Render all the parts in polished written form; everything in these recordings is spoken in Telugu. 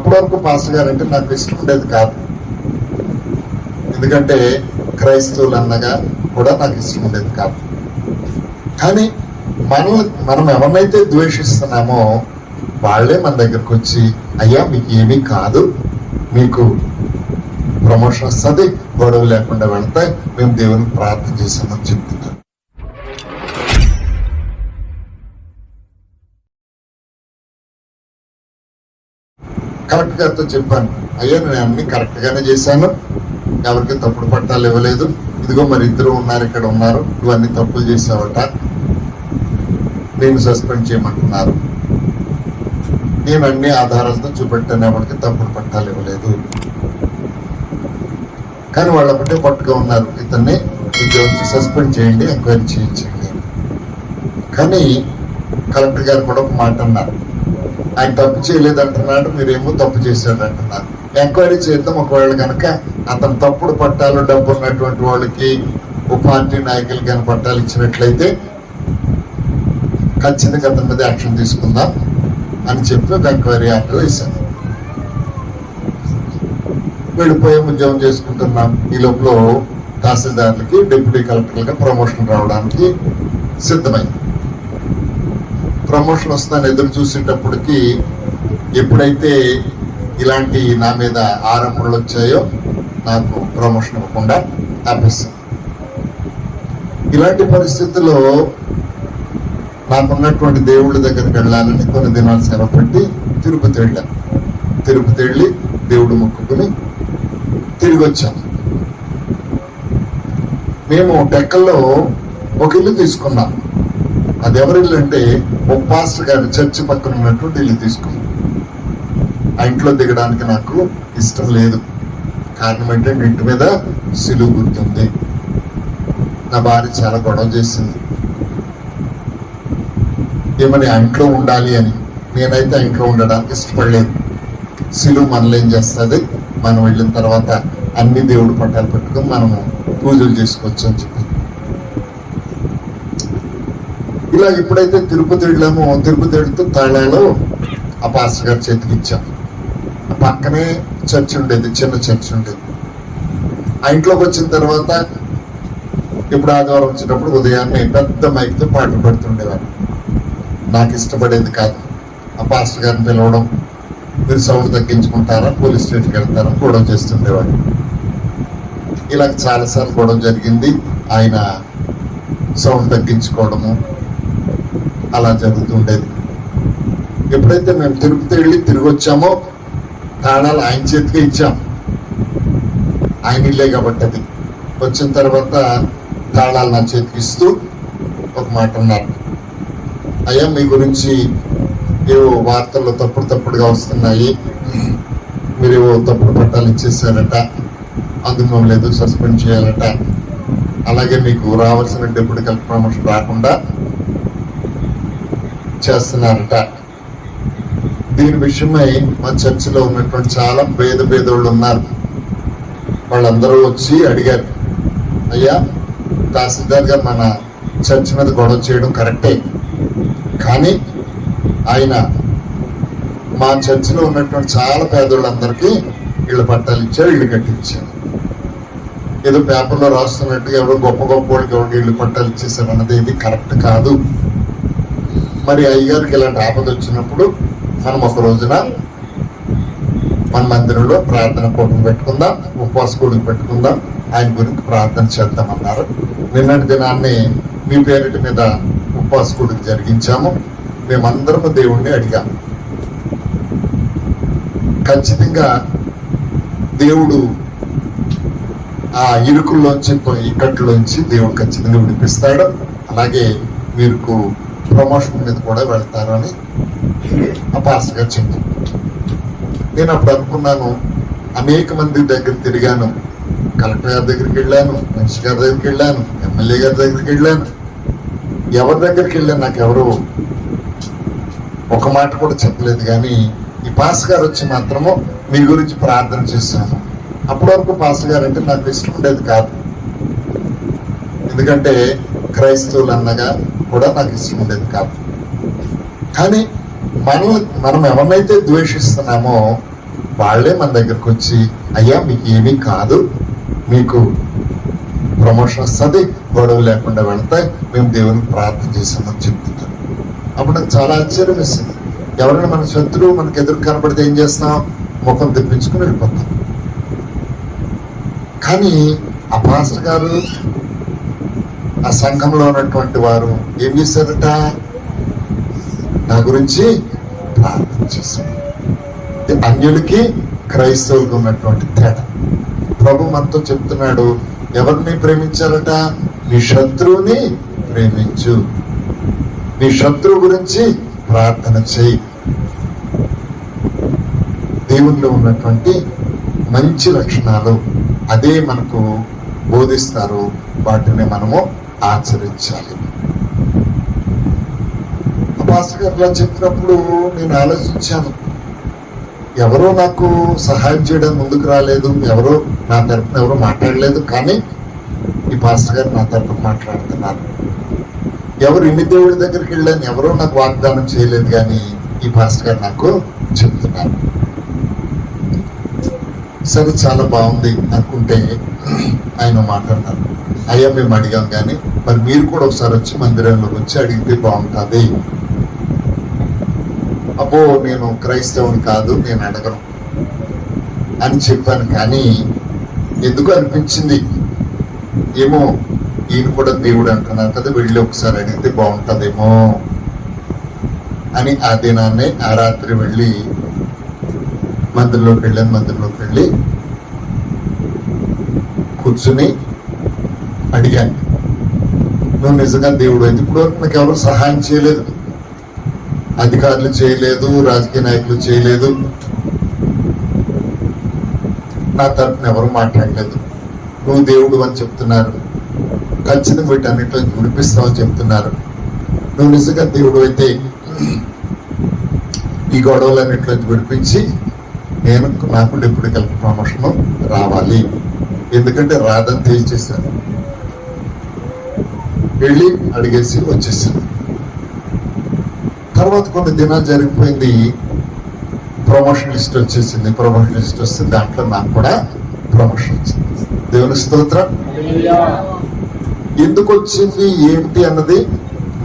అప్పటి వరకు పాస్టర్ గారు అంటే నాకు ఇష్టం ఉండేది కాదు. ఎందుకంటే క్రైస్తవులు అన్నగా కూడా నాకు ఇష్టం ఉండేది కాదు. కానీ మనం ఎవరినైతే ద్వేషిస్తున్నామో వాళ్ళే మన దగ్గరకు వచ్చి, అయ్యా మీకు ఏమీ కాదు, మీకు ప్రమోషన్ వస్తుంది, గొడవ లేకుండా వెళ్తాయి, మేము దేవునికి ప్రార్థన చేసామని చెప్తున్నారు. కలెక్టర్ గారితో చెప్పాను, అయ్యా నేను అన్ని కరెక్ట్ గానే చేశాను, ఎవరికి తప్పుడు పట్టాలు ఇవ్వలేదు, ఇదిగో మరి ఇద్దరు ఉన్నారు, ఇక్కడ ఉన్నారు, ఇవన్నీ తప్పులు చేసావట, నేను సస్పెండ్ చేయమంటున్నారు, నేను అన్ని ఆధారాలతో చూపెట్టాను, ఎవరికి తప్పుడు పట్టాలు ఇవ్వలేదు. కానీ వాళ్ళు ఒకటే పట్టుగా ఉన్నారు, ఇతన్ని ఉద్యోగం సస్పెండ్ చేయండి, ఎంక్వైరీ చేయించండి. కానీ కలెక్టర్ గారు కూడా ఒక మాట అన్నారు, ఆయన తప్పు చేయలేదంటున్నాడు, మీరేమో తప్పు చేశాడు అంటున్నారు. ఎంక్వైరీ చేద్దాం, ఒకవేళ కనుక అతను తప్పుడు పట్టాలు డబ్బు ఉన్నటువంటి వాళ్ళకి ఓ పార్టీ నాయకులు కానీ పట్టాలు ఇచ్చినట్లయితే ఖచ్చితంగా అతని మీద యాక్షన్ తీసుకుందాం అని చెప్పి ఒక ఎంక్వైరీ ఆర్డర్ వేశాను. వెళ్ళిపోయే ఉద్యోగం చేసుకుంటున్నాం. ఈ లోపల తహసీల్దార్లకి డిప్యూటీ కలెక్టర్లుగా ప్రమోషన్ రావడానికి సిద్ధమైంది. ప్రమోషన్ వస్తుందని ఎదురు చూసేటప్పటికి ఎప్పుడైతే ఇలాంటి నా మీద ఆరోపణలు వచ్చాయో నాకు ప్రమోషన్ ఇవ్వకుండా ఆపేశాను. ఇలాంటి పరిస్థితుల్లో నాకున్నటువంటి దేవుళ్ళ దగ్గరికి వెళ్ళాలని కొన్ని దినాలు సెలవు పెట్టి తిరుపతి వెళ్ళాను. తిరుపతి వెళ్ళి దేవుడు మొక్కుకుని తిరిగి వచ్చాను. మేము టెక్కల్లో ఒక ఇల్లు తీసుకున్నాం. అది ఎవరి ఇల్లు అంటే ఒక పాస్టర్ గారి చర్చి పక్కన ఉన్నటువంటి ఇల్లు తీసుకున్నాం. ఆ ఇంట్లో దిగడానికి నాకు ఇష్టం లేదు. కారణం ఏంటంటే ఇంటి మీద సిలువ గుర్తుంది. నా భార్య చాలా గొడవ చేసింది, ఏమని ఆ ఇంట్లో ఉండాలి అని. నేనైతే ఆ ఇంట్లో ఉండడానికి ఇష్టపడలేదు. సిలువ మనలో ఏం చేస్తుంది, మనం వెళ్ళిన తర్వాత అన్ని దేవుడు పట్టాలు పెట్టుకుని మనము పూజలు చేసుకోవచ్చు అని చెప్పి. ఇలా ఎప్పుడైతే తిరుపతి వెళ్ళామో, తిరుపతి వెళ్తూ తాళాలు ఆ పాస్టర్ గారి చేతికి ఇచ్చాం. పక్కనే చర్చ్ ఉండేది, చిన్న చర్చ్ ఉండేది. ఆ ఇంట్లోకి వచ్చిన తర్వాత ఇప్పుడు ఆదివారం వచ్చినప్పుడు ఉదయాన్నే పెద్ద మైక్తో పాటలు పెడుతుండేవారు. నాకు ఇష్టపడేది కాదు. ఆ పాస్టర్ గారిని పిలవడం, మీరు సౌండ్ తగ్గించుకుంటారా, పోలీస్ స్టేషన్కి వెళ్తారా, గొడవ చేస్తుండేవాడు. ఇలా చాలాసార్లు గొడవ జరిగింది. ఆయన సౌండ్ తగ్గించుకోవడము అలా జరుగుతుండేది. ఎప్పుడైతే మేము తిరుపతి వెళ్ళి తిరిగి వచ్చామో తాళాలు ఆయన చేతికి ఇచ్చాం. ఆయన ఇల్లే కాబట్టి అది. వచ్చిన తర్వాత తాళాలు నా చేతికి ఇస్తూ ఒక మాట అన్నారు, అయ్యా మీ గురించి ఏవో వార్తల్లో తప్పుడుగా వస్తున్నాయి, మీరేవో తప్పుడు పట్టాలు ఇచ్చేసారట, అందుకు లేదు సస్పెండ్ చేయాలట, అలాగే మీకు రావాల్సిన డిప్యూటీ కలెక్టర్ ప్రమోషన్ రాకుండా చేస్తున్నారట. దీని విషయమై మా చర్చిలో ఉన్నటువంటి చాలా పేదోళ్ళు ఉన్నారు. వాళ్ళందరూ వచ్చి అడిగారు, అయ్యా తహసీల్దార్ గారు మన చర్చ్ మీద గొడవ చేయడం కరెక్టే, కానీ ఆయన మా చర్చిలో ఉన్నటువంటి చాలా పేదోళ్ళందరికీ ఇళ్ళ పట్టాలు ఇచ్చారు, ఇల్లు కట్టించారు. ఏదో పేపర్లో రాస్తున్నట్టుగా ఎవరో గొప్ప వాళ్ళకి ఎవరికి ఇల్లు పట్టాలు ఇచ్చేసారు అన్నది ఇది కరెక్ట్ కాదు. మరి అయ్యగారికి ఇలాంటి ఆపద వచ్చినప్పుడు మనం ఒక రోజున మన మందిరంలో ప్రార్థన కూటమి పెట్టుకుందాం, ఉపవాస కూడికి పెట్టుకుందాం, ఆయన గురించి ప్రార్థన చేద్దామన్నారు. నిన్నటి దినాన్ని మీ పేరిటి మీద ఉపవాస కూడికి జరిగించాము. మేమందరము దేవుణ్ణి అడిగాము. ఖచ్చితంగా దేవుడు ఆ ఇరుకుల్లోంచి ఇక్కట్లోంచి దేవుడు ఖచ్చితంగా విడిపిస్తాడు. అలాగే మీకు ప్రమోషన్ మీద కూడా వెళ్తారు అని ఆ పాస్టర్ గారు చెప్పారు. నేను అప్పుడు అనుకున్నాను, అనేక మంది దగ్గర తిరిగాను, కలెక్టర్ గారి దగ్గరికి వెళ్ళాను, మినిస్టర్ గారి దగ్గరికి వెళ్ళాను, ఎమ్మెల్యే గారి దగ్గరికి వెళ్ళాను, ఎవరి దగ్గరికి వెళ్ళాను నాకు ఎవరు ఒక మాట కూడా చెప్పలేదు. కానీ ఈ పాస్టర్ గారు వచ్చి మాత్రము మీ గురించి ప్రార్థన చేశాను. అప్పటి వరకు పాస్టర్ గారు అంటే నాకు ఇష్టం ఉండేది కాదు. ఎందుకంటే క్రైస్తవులు అన్నగా కూడా నాకు ఇష్టం ఉండేది కాదు. కానీ మనం ఎవరినైతే ద్వేషిస్తున్నామో వాళ్ళే మన దగ్గరకు వచ్చి, అయ్యా మీకు ఏమీ కాదు, మీకు ప్రమోషన్ వస్తుంది, గొడవ లేకుండా వెళ్తాయి, మేము దేవునికి ప్రార్థన చేసామని చెప్తున్నారు. అప్పుడు నాకు చాలా ఆశ్చర్యం వేసింది. ఎవరైనా మన శత్రువు మనకు ఎదురు కనపడితే ఏం చేస్తాం? ముఖం తెప్పించుకుని వెళ్ళిపోతాం. కానీ ఆ పాస్టర్ గారు, ఆ సంఘంలో ఉన్నటువంటి వారు ఏం చేశారట? నా గురించి ప్రార్థన చేశారు. అన్యులకి క్రైస్తవులకు ఉన్నటువంటి తేడా. ప్రభు మనతో చెప్తున్నాడు, ఎవరిని ప్రేమించారట? నీ శత్రువుని ప్రేమించు, నీ శత్రువు గురించి ప్రార్థన చేయి. దేవుల్లో ఉన్నటువంటి మంచి లక్షణాలు అదే మనకు బోధిస్తారు, వాటిని మనము ఆచరించాలి. పాస్టర్ గారు ఇలా చెప్పినప్పుడు నేను ఆలోచించాను, ఎవరో నాకు సహాయం చేయడానికి ముందుకు రాలేదు, ఎవరో నా తరపున ఎవరో మాట్లాడలేదు, కానీ ఈ పాస్టర్ గారు నా తరపున మాట్లాడుతున్నారు. ఎవరు ఇన్ని దేవుడి దగ్గరికి వెళ్ళాను, ఎవరో నాకు వాగ్దానం చేయలేదు, కానీ ఈ పాస్టర్ గారు నాకు చెప్తున్నారు. సరే, చాలా బాగుంది అనుకుంటే ఆయన మాట్లాడతారు, అయ్యా మేము అడిగాం, కానీ మరి మీరు కూడా ఒకసారి వచ్చి మందిరంలోకి వచ్చి అడిగితే బాగుంటుంది. అబ్బో నేను క్రైస్తవుని కాదు, నేను అడగను అని చెప్పాను. కానీ ఎందుకు అనిపించింది, ఏమో ఈయన కూడా దేవుడు అంటున్నారు కదా, వెళ్ళి ఒకసారి అడిగితే బాగుంటుందేమో అని ఆ దినాన్నే ఆ రాత్రి వెళ్ళి మందిరంలోకి వెళ్ళి కూర్చుని అడిగాను, నువ్వు నిజంగా దేవుడు అయితే? ఇప్పుడు వరకు నాకు ఎవరు సహాయం చేయలేదు, అధికారులు చేయలేదు, రాజకీయ నాయకులు చేయలేదు, నా తరపున ఎవరు మాట్లాడలేదు. నువ్వు దేవుడు అని చెప్తున్నారు, ఖచ్చితంగా వీటన్నిటిలో విడిపిస్తావని చెప్తున్నారు. నువ్వు నిజంగా దేవుడు అయితే ఈ గొడవలన్నింటిలో విడిపించి నాకు డిప్యూటీ కలెక్టర్ ప్రమోషన్ రావాలి, ఎందుకంటే రాదని తేల్చేశాను. వెళ్ళి అడిగేసి వచ్చేసాను. తర్వాత కొన్ని దినాలు జరిగిపోయింది, ప్రమోషన్ లిస్ట్ వచ్చేసింది. ప్రమోషన్ లిస్ట్ వస్తే దాంట్లో నాకు కూడా ప్రమోషన్ వచ్చింది. దేవుని స్తోత్రం. ఎందుకు వచ్చింది ఏమిటి అన్నది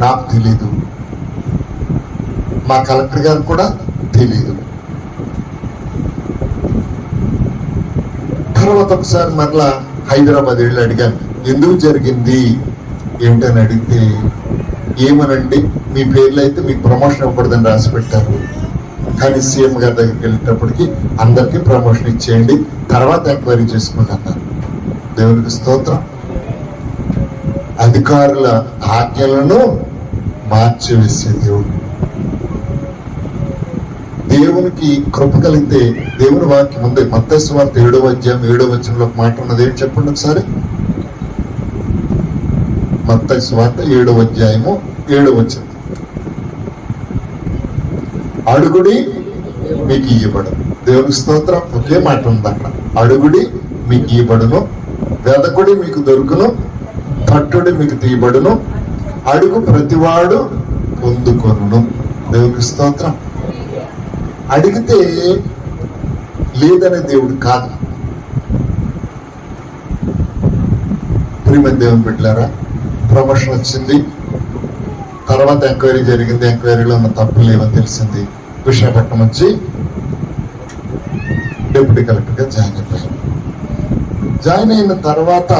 నాకు తెలీదు, మా కలెక్టర్ గారు కూడా తెలీదు. తర్వాత ఒకసారి మరలా హైదరాబాద్ వెళ్ళి అడిగాను, ఎందుకు జరిగింది ఏమిటని అడిగితే, ఏమనండి మీ పేర్లు అయితే మీకు ప్రమోషన్ ఇవ్వకూడదని రాసి పెట్టారు, కానీ సీఎం గారి దగ్గరికి వెళ్ళేటప్పటికి అందరికీ ప్రమోషన్ ఇచ్చేయండి, తర్వాత ఎంక్వైరీ చేసుకోండి అన్నారు. దేవునికి స్తోత్రం. అధికారుల ఆజ్ఞలను మార్చివేసే దేవుడు. దేవునికి కృప కలిగితే దేవుని వాక్యం ఉంది. మత్తయి సువార్త 7వ అధ్యాయం 7వ వచనంలో ఒక మాట ఉన్నది, ఏంటి చెప్పండి ఒకసారి. మత్తయి సువార్త 7వ అధ్యాయము 7వ వచనం, అడుగుడి మీకు ఇయ్యబడును. దేవునికి స్తోత్రం. ఒకే మాట ఉంది అక్కడ, అడుగుడి మీకు ఇయ్యబడును, వెదకుడి మీకు దొరుకును, తట్టుడి మీకు తీయబడును, అడుగు ప్రతివాడు పొందుకొనును. దేవునికి స్తోత్రం. అడిగితే లేదనే దేవుడు కాదు. ప్రియమైన దేవుని బిడ్డలారా, ప్రమోషన్ వచ్చింది, తర్వాత ఎంక్వైరీ జరిగింది, ఎంక్వైరీలో ఉన్న తప్పులు లేవని తెలిసింది. విశాఖపట్నం వచ్చి డిప్యూటీ కలెక్టర్గా జాయిన్ అయిపోయాను. జాయిన్ అయిన తర్వాత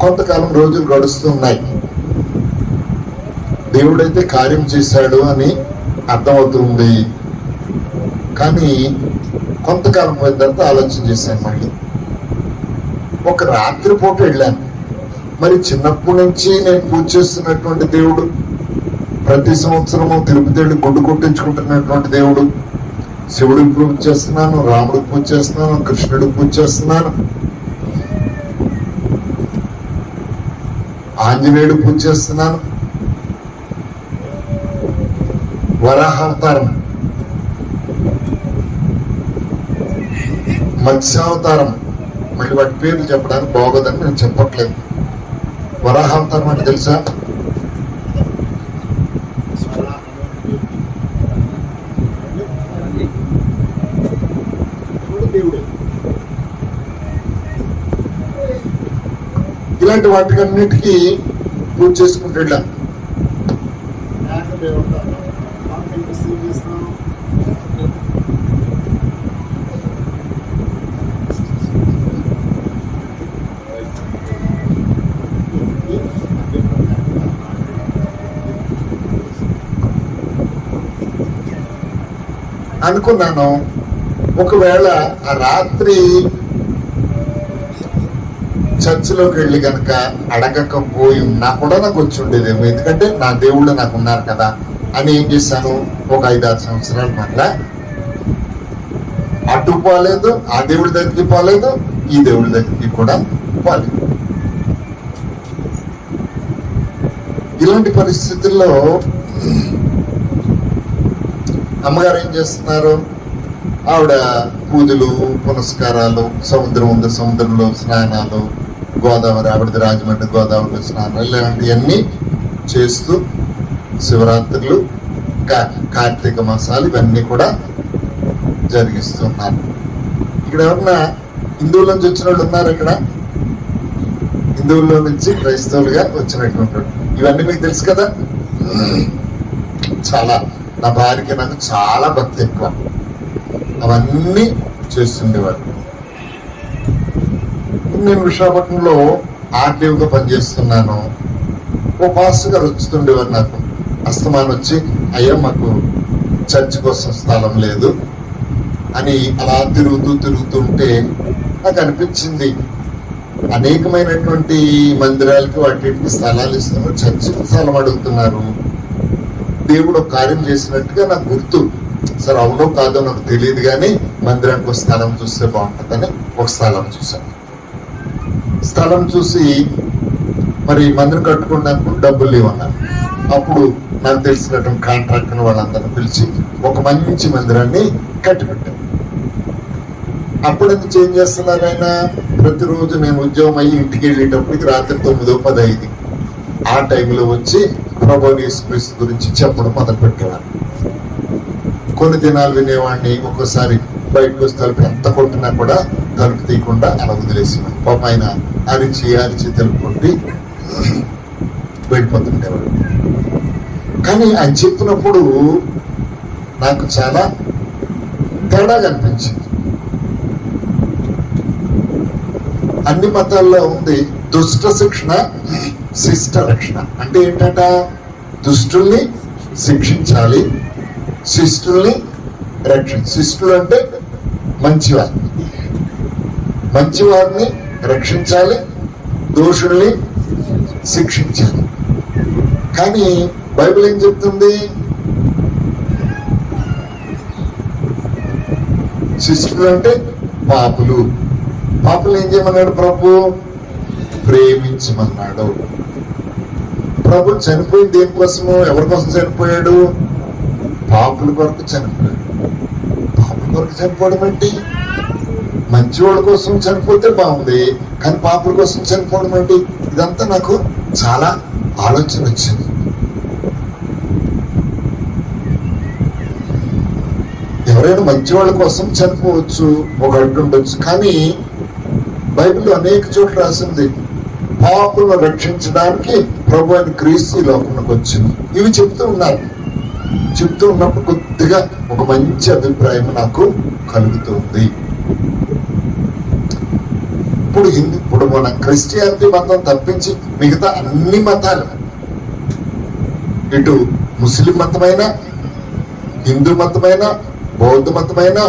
కొంతకాలం రోజులు గడుస్తున్నాయి. దేవుడైతే కార్యం చేశాడు అని అర్థమవుతుంది. కానీ కొంతకాలం పోయిన తర్వాత ఆలోచన చేశాను. మళ్ళీ ఒక రాత్రి పూట వెళ్ళాను. మరి చిన్నప్పటి నుంచి నేను పూజ చేస్తున్నటువంటి దేవుడు, ప్రతి సంవత్సరము తిరుపతి వెళ్ళి గుడ్డు కొట్టించుకుంటున్నటువంటి దేవుడు, శివుడికి పూజ చేస్తున్నాను, రాముడికి పూజ చేస్తున్నాను, కృష్ణుడికి పూజ చేస్తున్నాను, ఆంజనేయుడు పూజ చేస్తున్నాను, వరాహావతారం, మత్స్యావతారం, మళ్ళీ వాటి పేర్లు చెప్పడానికి బాగోదని నేను చెప్పట్లేదు. వరాహావతారం అంటే తెలుసా? దేవుడే. ఇలాంటి వాటికన్నిటికీ పూజ చేసుకుంటూ వెళ్ళాం. అనుకున్నాను, ఒకవేళ ఆ రాత్రి చర్చిలోకి వెళ్ళి కనుక అడగకపోయి ఉన్నా కూడా నాకు వచ్చి ఉండేదేమో, ఎందుకంటే నా దేవుళ్ళు నాకు ఉన్నారు కదా అని ఏం చేశాను, ఒక 5-6 సంవత్సరాలు మళ్ళా అటు పోలేదు, ఆ దేవుడి దగ్గరికి పోలేదు, ఈ దేవుడి దగ్గరికి కూడా పోలేదు. ఇలాంటి పరిస్థితుల్లో అమ్మగారు ఏం చేస్తున్నారు, ఆవిడ పూజలు పునస్కారాలు, సముద్రం ఉంది సముద్రంలో స్నానాలు, గోదావరి ఆవిడది రాజమండ్రి గోదావరిలో స్నానాలు, ఇలాంటివన్నీ చేస్తూ శివరాత్రులు కార్తీక మాసాలు ఇవన్నీ కూడా జరిగిస్తున్నారు. ఇక్కడ ఎవరన్నా హిందువుల నుంచి వచ్చిన వాళ్ళు ఉన్నారు, ఇక్కడ హిందువుల్లో నుంచి క్రైస్తవులుగా వచ్చినటువంటి ఇవన్నీ మీకు తెలుసు కదా. చాలా నా భార్యకి నాకు చాలా భక్తి ఎక్కువ, అవన్నీ చేస్తుండేవాడు. నేను విశాఖపట్నంలో ఆర్టీఓగా పనిచేస్తున్నాను. ఓ పాస్టర్ గారు వచ్చుతుండేవారు, నాకు అస్తమానం వచ్చి అయ్యా మాకు చర్చ్ కోసం స్థలం లేదు అని అలా తిరుగుతుంటే నాకు అనిపించింది, అనేకమైనటువంటి మందిరాలకి వాటికి స్థలాలు ఇస్తున్నారు, చర్చికి స్థలం అడుగుతున్నారు, దేవుడు ఒక కార్యం చేసినట్టుగా నాకు గుర్తు. సరే అవునో కాదో నాకు తెలియదు, కానీ మందిరానికి ఒక స్థలం చూస్తే బాగుంటుందని ఒక స్థలం చూశాను. స్థలం చూసి మరి మందిరం కట్టుకోవడానికి డబ్బులు లేవన్నారు. అప్పుడు నాకు తెలిసినటువంటి కాంట్రాక్టర్ వాళ్ళందరినీ పిలిచి ఒక మంచి మందిరాన్ని కట్టిపెట్టాను. అప్పుడు ఎందుకు చేంజ్ చేస్తున్నారు ఆయన, ప్రతిరోజు నేను ఉద్యోగం అయ్యి ఇంటికి వెళ్ళేటప్పటికి రాత్రి 9-10 అయింది. ఆ టైంలో వచ్చి ప్రభువు యేసుక్రీస్తు గురించి చెప్పడం మొదలు పెట్టేవాడు. కొన్ని దినాలు వినేవాడిని, ఒక్కోసారి బయటకు వస్తే తలుపు ఎంత కొట్టినా కూడా తలుపు తీయకుండా అలా వదిలేసేవాడు. పాప ఆయన అరిచి తలుపు కొట్టి వెళ్ళిపోతుండేవాడు. కానీ ఆయన చెప్పినప్పుడు నాకు చాలా తేడాగా అనిపించింది. అన్ని మతాల్లో ఉంది దుష్ట శిక్షణ శిష్ట రక్షణ. అంటే ఏంటంట, దుష్టుల్ని శిక్షించాలి, శిష్టుల్ని శిష్టులు అంటే మంచివారిని రక్షించాలి, దోషుల్ని శిక్షించాలి. కానీ బైబిల్ ఏం చెప్తుంది, శిష్టులు అంటే పాపులు ఏం చేయమన్నాడు ప్రభు, ప్రేమించమన్నాడు. ప్రభు చనిపోయింది దేనికోసము, ఎవరి కోసం చనిపోయాడు, పాపుల కొరకు చనిపోయాడు. పాపుల కొరకు చనిపోవడం ఏంటి, మంచివాళ్ళ కోసం చనిపోతే బాగుంది, కానీ పాపుల కోసం చనిపోవడం ఏంటి, ఇదంతా నాకు చాలా ఆలోచన వచ్చింది. ఎవరైనా మంచి వాళ్ళ కోసం చనిపోవచ్చు, ఒక అడ్డు ఉండొచ్చు, కానీ బైబిల్లో అనేక చోట్ల రాసింది పాపులను రక్షించడానికి ప్రభు అయిన క్రీస్తు లోకంలోకి వచ్చింది. ఇవి చెప్తూ ఉన్నప్పుడు కొద్దిగా ఒక మంచి అభిప్రాయం నాకు కలుగుతుంది. ఇప్పుడు మన క్రిస్టియానిటీ మతం తప్పించి మిగతా అన్ని మతాలు, ఇటు ముస్లిం మతమైన, హిందూ మతమైన, బౌద్ధ మతమైన,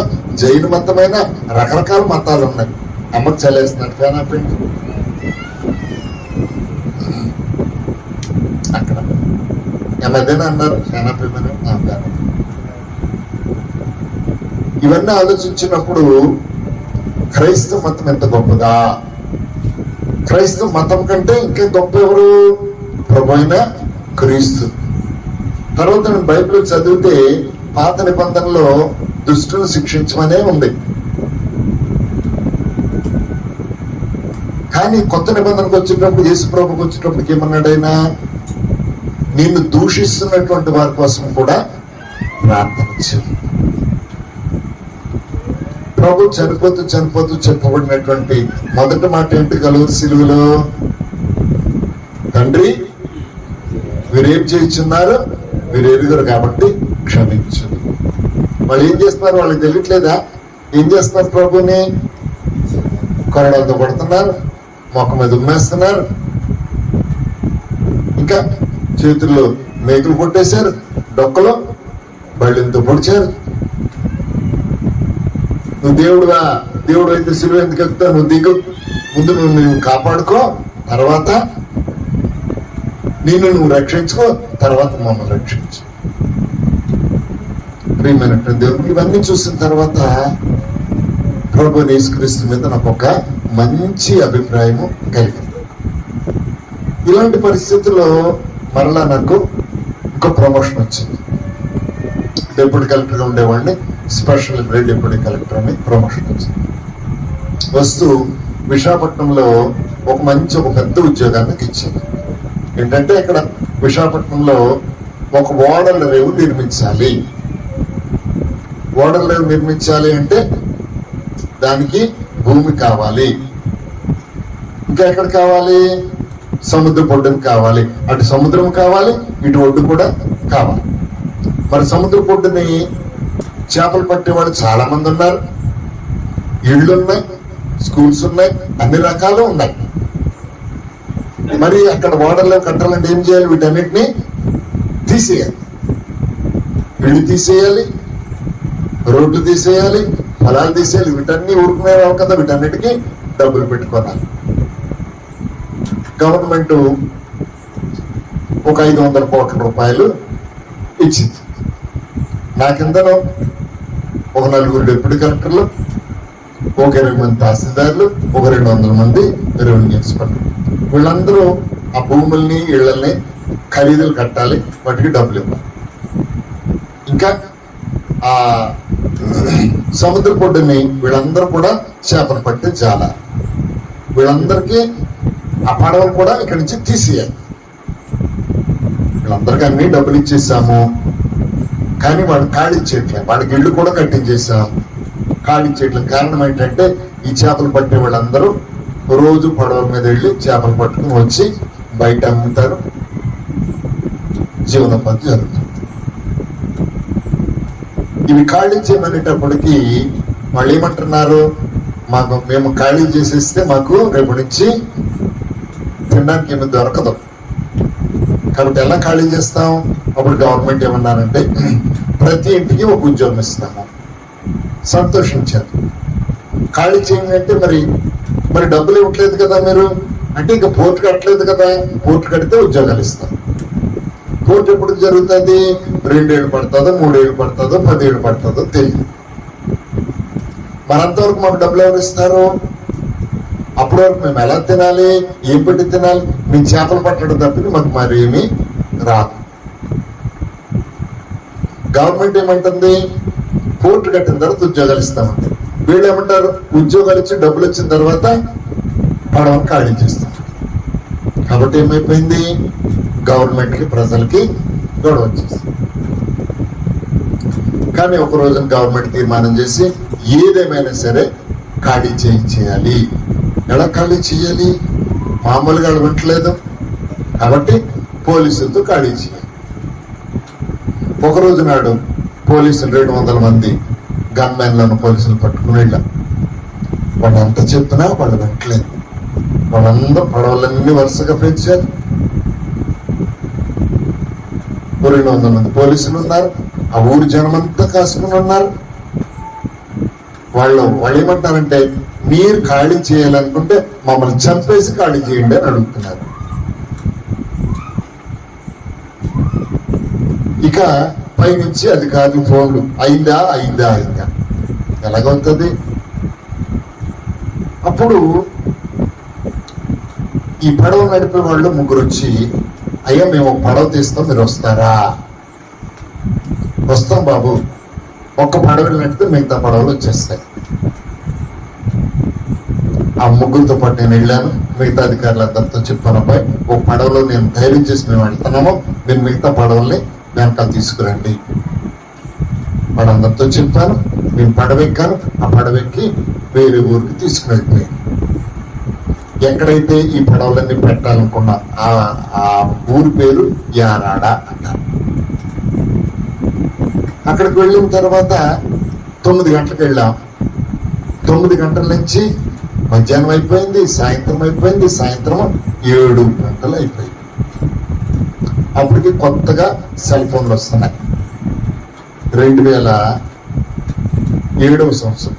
జైన మతమైన, రకరకాల మతాలు ఉన్నాయి. అమ్మకు చలేస్తున్నట్టు ఫ్యాన్ ఆపండి. అక్కడ ఏమైనా అన్నారు ఫ్యాన్ ఆపేమని. ఇవన్నీ ఆలోచించినప్పుడు క్రైస్తవ మతం ఎంత గొప్పదా, క్రైస్తవ మతం కంటే ఇంకా గొప్ప ఎవరు, ప్రభు అయిన క్రీస్తు. తర్వాత నేను బైబిల్ చదివితే పాత నిబంధనలో దుష్టును శిక్షించమనే ఉంది, కానీ కొత్త నిబంధనకు వచ్చేటప్పుడు, యేసు ప్రభుకి వచ్చేటప్పటికి ఏమన్నాడు ఆయన, నిన్ను దూషిస్తున్నటువంటి వారి కోసం కూడా ప్రార్థన చేయి. ప్రభు చనిపోతూ చెప్పబడినటువంటి మొదటి మాట ఏంటి కలువరి సిలువలో? తండ్రి, వీరేం చేయించున్నారు, వీరు ఎరుగరు కాబట్టి క్షమించు. వాళ్ళు ఏం చేస్తున్నారు? వాళ్ళకి తెలియట్లేదా? ఏం చేస్తున్నారు? ప్రభుని కొరడాలతో కొడుతున్నారు, మొక్క మీద ఉమ్మేస్తున్నారు, ఇంకా చేతుల్లో మేకులు కొట్టేశారు, డొక్కలో బళ్ళెంతో పొడిచారు. నువ్వు దేవుడు అయితే సిలువ ఎందుకు ఎక్కుతావు? నువ్వు దిగు, ముందు నువ్వు కాపాడుకో, తర్వాత నువ్వు రక్షించుకో, తర్వాత మమ్మల్ని రక్షించు. ప్రియమైనటువంటి దేవుడు, ఇవన్నీ చూసిన తర్వాత ప్రభు యేసుక్రీస్తు మీద నాకు ఒక మంచి అభిప్రాయము కలిగింది. ఇలాంటి పరిస్థితుల్లో మరలా నాకు ఇంకో ప్రమోషన్ వచ్చింది. డిప్యూటీ కలెక్టర్గా ఉండేవాడిని స్పెషల్ డిప్యూటీ కలెక్టర్ అని ప్రమోషన్ వచ్చింది. వస్తూ విశాఖపట్నంలో ఒక పెద్ద ఉద్యోగానికి ఇచ్చింది. ఏంటంటే ఇక్కడ విశాఖపట్నంలో ఒక ఓడల రేవు నిర్మించాలి. ఓడల రేవు నిర్మించాలి అంటే దానికి భూమి కావాలి. ఇంకా ఎక్కడ కావాలి? సముద్ర పొడ్డును కావాలి. అటు సముద్రం కావాలి, ఇటు ఒడ్డు కూడా కావాలి. మరి సముద్ర పొడ్డుని చేపలు పట్టేవాళ్ళు చాలా మంది ఉన్నారు, ఇళ్ళు ఉన్నాయి, స్కూల్స్ ఉన్నాయి, అన్ని రకాలు ఉన్నాయి. మరి అక్కడ ఓడల్లో కట్టాలంటే ఏం చేయాలి? వీటన్నిటిని తీసేయాలి. ఇళ్ళు తీసేయాలి, రోడ్లు తీసేయాలి, పొలాలు తీసేయాలి. వీటన్ని ఊరుకునేవాళ్ళు కదా, వీటన్నిటికీ డబ్బులు పెట్టుకోవాలి. గవర్నమెంట్ ఒక 500 కోట్ల రూపాయలు ఇచ్చింది. నా కిందను ఒక 4 డిప్యూటీ కలెక్టర్లు, ఒక 20 మంది తహసీల్దార్లు, ఒక 200 మంది రెవెన్యూ ఎక్స్పర్ట్లు. వీళ్ళందరూ ఆ భూముల్ని ఇళ్లని ఖరీదులు కట్టాలి, వాటికి డబ్బులు ఇవ్వాలి. ఇంకా ఆ సముద్ర పొడ్డుని వీళ్ళందరూ కూడా చేపలు పట్టే జాల, వీళ్ళందరికీ ఆ పడవలు కూడా ఇక్కడి నుంచి తీసేయాలి. వీళ్ళందరికీ అన్ని డబ్బులు ఇచ్చేసాము, కానీ వాడు కాడిచ్చేయట్లేదు. వాడికి ఇళ్ళు కూడా కట్టించేసాం, కాడిచ్చేయట్లేదు. కారణం ఏంటంటే ఈ చేపలు పట్టే వాళ్ళందరూ రోజు పడవల మీద వెళ్ళి చేపలు పట్టుకుని వచ్చి బయట అమ్ముతారు, జీవనోపాధి జరుగుతుంది. ఇవి ఖాళీ చేయమనేటప్పటికీ వాళ్ళు ఏమంటున్నారు? మేము ఖాళీ చేసేస్తే మాకు రేపు నుంచి తినడానికి ఏమి దొరకదు, కాబట్టి ఎలా ఖాళీ చేస్తాం? అప్పుడు గవర్నమెంట్ ఏమన్నారంటే ప్రతి ఇంటికి ఒక ఉద్యోగం ఇస్తాము. సంతోషించారు. ఖాళీ చేయండి అంటే మరి డబ్బులు ఇవ్వట్లేదు కదా మీరు అంటే, ఇంకా పోర్టు కట్టలేదు కదా, పోర్టు కడితే ఉద్యోగాలు ఇస్తాం. పోర్టు ఎప్పుడు జరుగుతుంది? 2 ఏళ్ళు పడుతుందో, 3 ఏళ్ళు పడుతుందో, 10 ఏళ్ళు పడుతుందో తెలియదు. మరంతవరకు మాకు డబ్బులు ఎవరు ఇస్తారు? అప్పటి వరకు మేము ఎలా తినాలి, ఏం పెట్టి తినాలి? మేము చేపలు పట్టడం తప్పింది మాకు మరి ఏమీ రాదు. గవర్నమెంట్ ఏమంటుంది? పోర్టు కట్టిన తర్వాత ఉద్యోగాలు ఇస్తామంటే, వీళ్ళు ఏమంటారు? ఉద్యోగాలు ఇచ్చి డబ్బులు వచ్చిన తర్వాత పడవను ఖాళీ చేస్తాం. కాబట్టి ఏమైపోయింది? గవర్నమెంట్కి ప్రజలకి గొడవ వచ్చేసింది. కానీ ఒక రోజున గవర్నమెంట్ తీర్మానం చేసి ఏదేమైనా సరే ఖాళీ చేయాలి. ఎలా ఖాళీ చేయాలి? మామూలుగా వింటలేదు కాబట్టి పోలీసులతో ఖాళీ చేయాలి. ఒకరోజు నాడు పోలీసులు 200 మంది గన్మెన్లను పోలీసులు పట్టుకుని వెళ్ళాం. వాళ్ళంతా చెప్పినా వాళ్ళు వింటలేదు. వాళ్ళందరూ పడవలన్నీ వరుసగా పెంచారు. 200 మంది పోలీసులు ఉన్నారు, ఆ ఊరి జనమంతా కాసుకుని ఉన్నారు. వాళ్ళు ఏమంటారంటే, మీరు ఖాళీ చేయాలనుకుంటే మమ్మల్ని చంపేసి ఖాళీ చేయండి అని అడుగుతున్నారు. ఇక పైనుంచి అధికారులు ఫోన్లు, అయిందా ఎలాగవుతుంది? అప్పుడు ఈ పడవ నడిపే వాళ్ళు 3 వచ్చి, అయ్యా మేము ఒక పడవ తీస్తాం, మీరు వస్తారా? వస్తాం బాబు. ఒక్క పడవ నడిపితే మిగతా పడవలు వచ్చేస్తాయి. ఆ 3తో పాటు నేను వెళ్ళాను. మిగతా అధికారులందరితో చెప్పాను, అబ్బాయి ఒక పడవలో నేను ధైర్యం చేసి మేము వెళ్తున్నాము, నేను మిగతా పడవల్ని వెనకాల తీసుకురండి. వాళ్ళందరితో చెప్పాను, నేను పడవెక్కాను, ఆ పడవెక్కి వేరే ఊరికి తీసుకుని వెళ్ళిపోయాను. ఎక్కడైతే ఈ పడవలన్నీ పెట్టాలనుకున్నా ఆ ఊరి పేరు యారాడ అంటారు. అక్కడికి వెళ్ళిన తర్వాత 9 గంటలకు వెళ్ళాం. 9 గంటల నుంచి మధ్యాహ్నం అయిపోయింది, సాయంత్రం అయిపోయింది, సాయంత్రం 7 గంటలు అయిపోయింది. అప్పటికి కొత్తగా సెల్ ఫోన్లు వస్తున్నాయి. 2007వ సంవత్సరం.